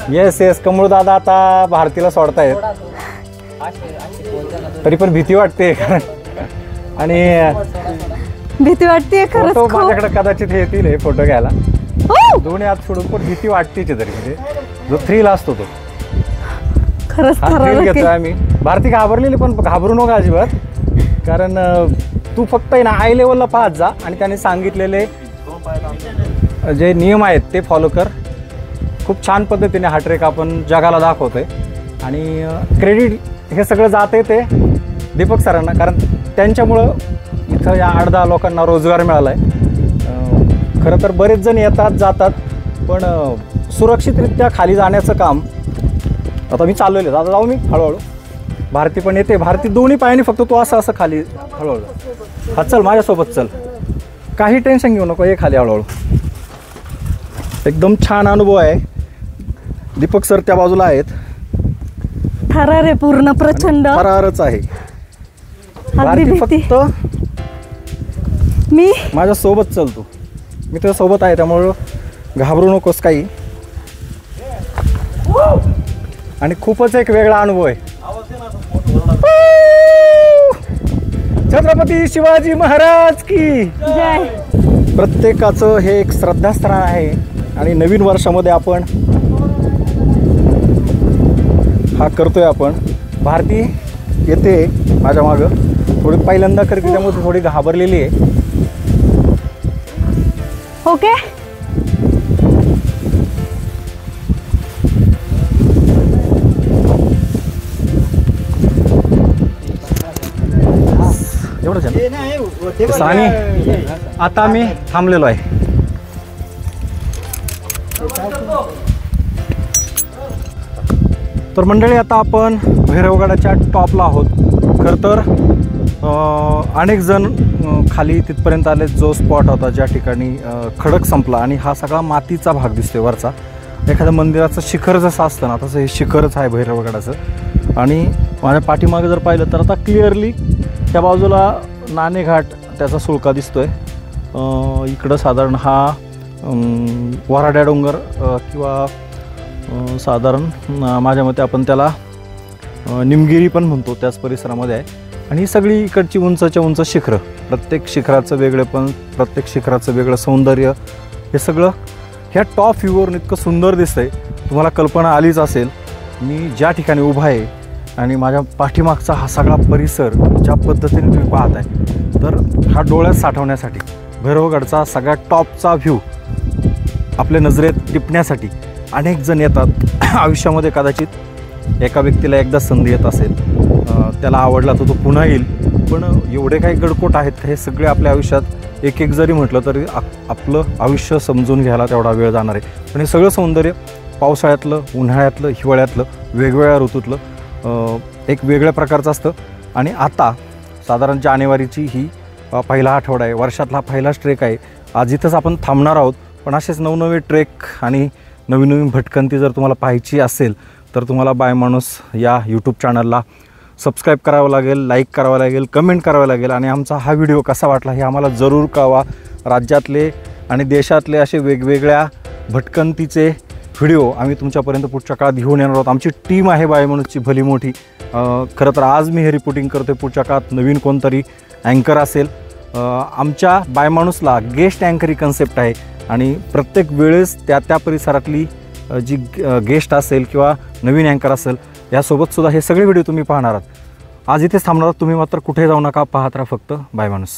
Speaker 4: येस कमळ दादा आता भारतीला सोडतायत, तरी पण भीती वाटते आणि
Speaker 8: भीती वाटते खरंच.
Speaker 4: माझ्याकडे कदाचित येतील हे फोटो घ्यायला, दोन्ही हात सोडून पण भीती वाटतेच तरी. म्हणजे जो थ्रिल असतो तो
Speaker 8: खरंच
Speaker 4: थ्रिल घेतोय आम्ही. भारती घाबरलेली, पण घाबरू नका अजिबात, कारण तू फक्त ना आय लेवलला पाहत जा आणि त्याने सांगितलेले जे नियम आहेत ते फॉलो कर. खूप छान पद्धतीने हा ट्रेक आपण जगाला दाखवतोय आणि क्रेडिट हे सगळं जाते ते दीपक सरांना, कारण त्यांच्यामुळं इथं या 8-10 लोकांना रोजगार मिळाला आहे. खरं तर बरेच जण येतात जातात, पण सुरक्षितरित्या खाली जाण्याचं काम आता मी चालवलं. दादा जाऊ मी हळूहळू. भारती पण येते. भारती दोन्ही पायाने फक्त तू असं खाली हळूहळू. हा चल माझ्यासोबत चल, काही टेन्शन घेऊ नको, ये खाली हळूहळू. एकदम छान अनुभव आहे. दीपक सर त्या बाजूला आहेत.
Speaker 8: थरार आहे पूर्ण, प्रचंड
Speaker 4: थरारच आहे. भारती फक्त
Speaker 8: मी
Speaker 4: माझ्या सोबत चल, तू मी तुझ्या सोबत आहे, त्यामुळं घाबरू नकोस काही. आणि खूपच एक वेगळा अनुभव आहे. छत्रपती शिवाजी महाराज की
Speaker 8: जय.
Speaker 4: प्रत्येकाचं हे एक श्रद्धास्थान आहे आणि नवीन वर्षामध्ये आपण हा करतोय. आपण भारती येते माझ्या मागं, थोडी पहिल्यांदा करते त्यामुळे थोडी घाबरलेली आहे.
Speaker 8: ओके
Speaker 4: एवढंच. आणि आता मी थांबलेलो आहे. तर मंडळी आता आपण भैरवगडाच्या टॉपला आहोत. खरं तर अनेक जण खाली तिथपर्यंत आले. जो स्पॉट होता ज्या ठिकाणी खडक संपला आणि हा सगळा मातीचा भाग दिसतोय वरचा. एखाद्या मंदिराचं शिखर जसं असतं ना तसं हे शिखरच आहे भैरवगडाचं. आणि माझ्या पाठीमागे जर पाहिलं तर आता क्लिअरली त्या बाजूला नाणेघाट त्याचा सुळका दिसतोय. इकडं साधारण हा वऱ्हाड्या डोंगर किंवा साधारण माझ्या मते आपण त्याला निमगिरी पण म्हणतो त्याच परिसरामध्ये आहे. आणि ही सगळी इकडची उंचच्या उंच शिखरं, प्रत्येक शिखराचं वेगळेपण, प्रत्येक शिखराचं वेगळं सौंदर्य, हे सगळं ह्या टॉप व्ह्यूवरून इतकं सुंदर दिसतंय. तुम्हाला कल्पना आलीच असेल मी ज्या ठिकाणी उभा आहे आणि माझ्या पाठीमागचा हा सगळा परिसर ज्या पद्धतीने तुम्ही पाहत आहे, तर हा डोळ्यात साठवण्यासाठी भैरवगडचा सगळ्यात टॉपचा व्ह्यू आपल्या नजरेत टिपण्यासाठी अनेक जण येतात. आयुष्यामध्ये कदाचित एका व्यक्तीला एकदा संधी येत असेल, त्याला आवडला तर तो पुन्हा येईल. पण एवढे काही गडकोट आहेत हे सगळे आपल्या आयुष्यात एक एक जरी म्हटलं तरी आपलं आयुष्य समजून घ्यायला तेवढा वेळ जाणार आहे. पण हे सगळं सौंदर्य पावसाळ्यातलं, उन्हाळ्यातलं, हिवाळ्यातलं, वेगवेगळ्या ऋतूतलं एक वेगळ्या प्रकारचं असतं. आणि आता साधारण जानेवारीची ही पहिला आठवडा आहे, वर्षातला पहिलाच ट्रेक आहे. आज इथंच आपण थांबणार आहोत. पण असेच नवनवे ट्रेक आणि नवीन नवीन भटकंती जर तुम्हाला पाहायची असेल तर तुम्हाला बाय माणूस या यूट्यूब चॅनलला सबस्क्राईब करावं लागेल, लाईक करावं लागेल, कमेंट करावं लागेल. आणि आमचा हा व्हिडिओ कसा वाटला हे आम्हाला जरूर कळवा. राज्यातले आणि देशातले असे वेगवेगळ्या भटकंतीचे व्हिडिओ आम्ही तुमच्यापर्यंत पुढच्या काळात घेऊन येणार आहोत. आमची टीम आहे बाय माणूसची भली मोठी. खरं तर आज मी हे रिपोर्टिंग करतो, पुढच्या काळात नवीन कोणतरी अँकर असेल. आमच्या बाय माणूसला गेस्ट अँकर ही कन्सेप्ट आहे आणि प्रत्येक वेळेस त्या परिसरातली जी गेस्ट असेल किंवा नवीन अँकर असेल यासोबतसुद्धा हे सगळे व्हिडिओ तुम्ही पाहणार आहात. आज इथेच थांबणार आहात. तुम्ही मात्र कुठे जाऊ नका, पाहत राहा फक्त बाय माणूस.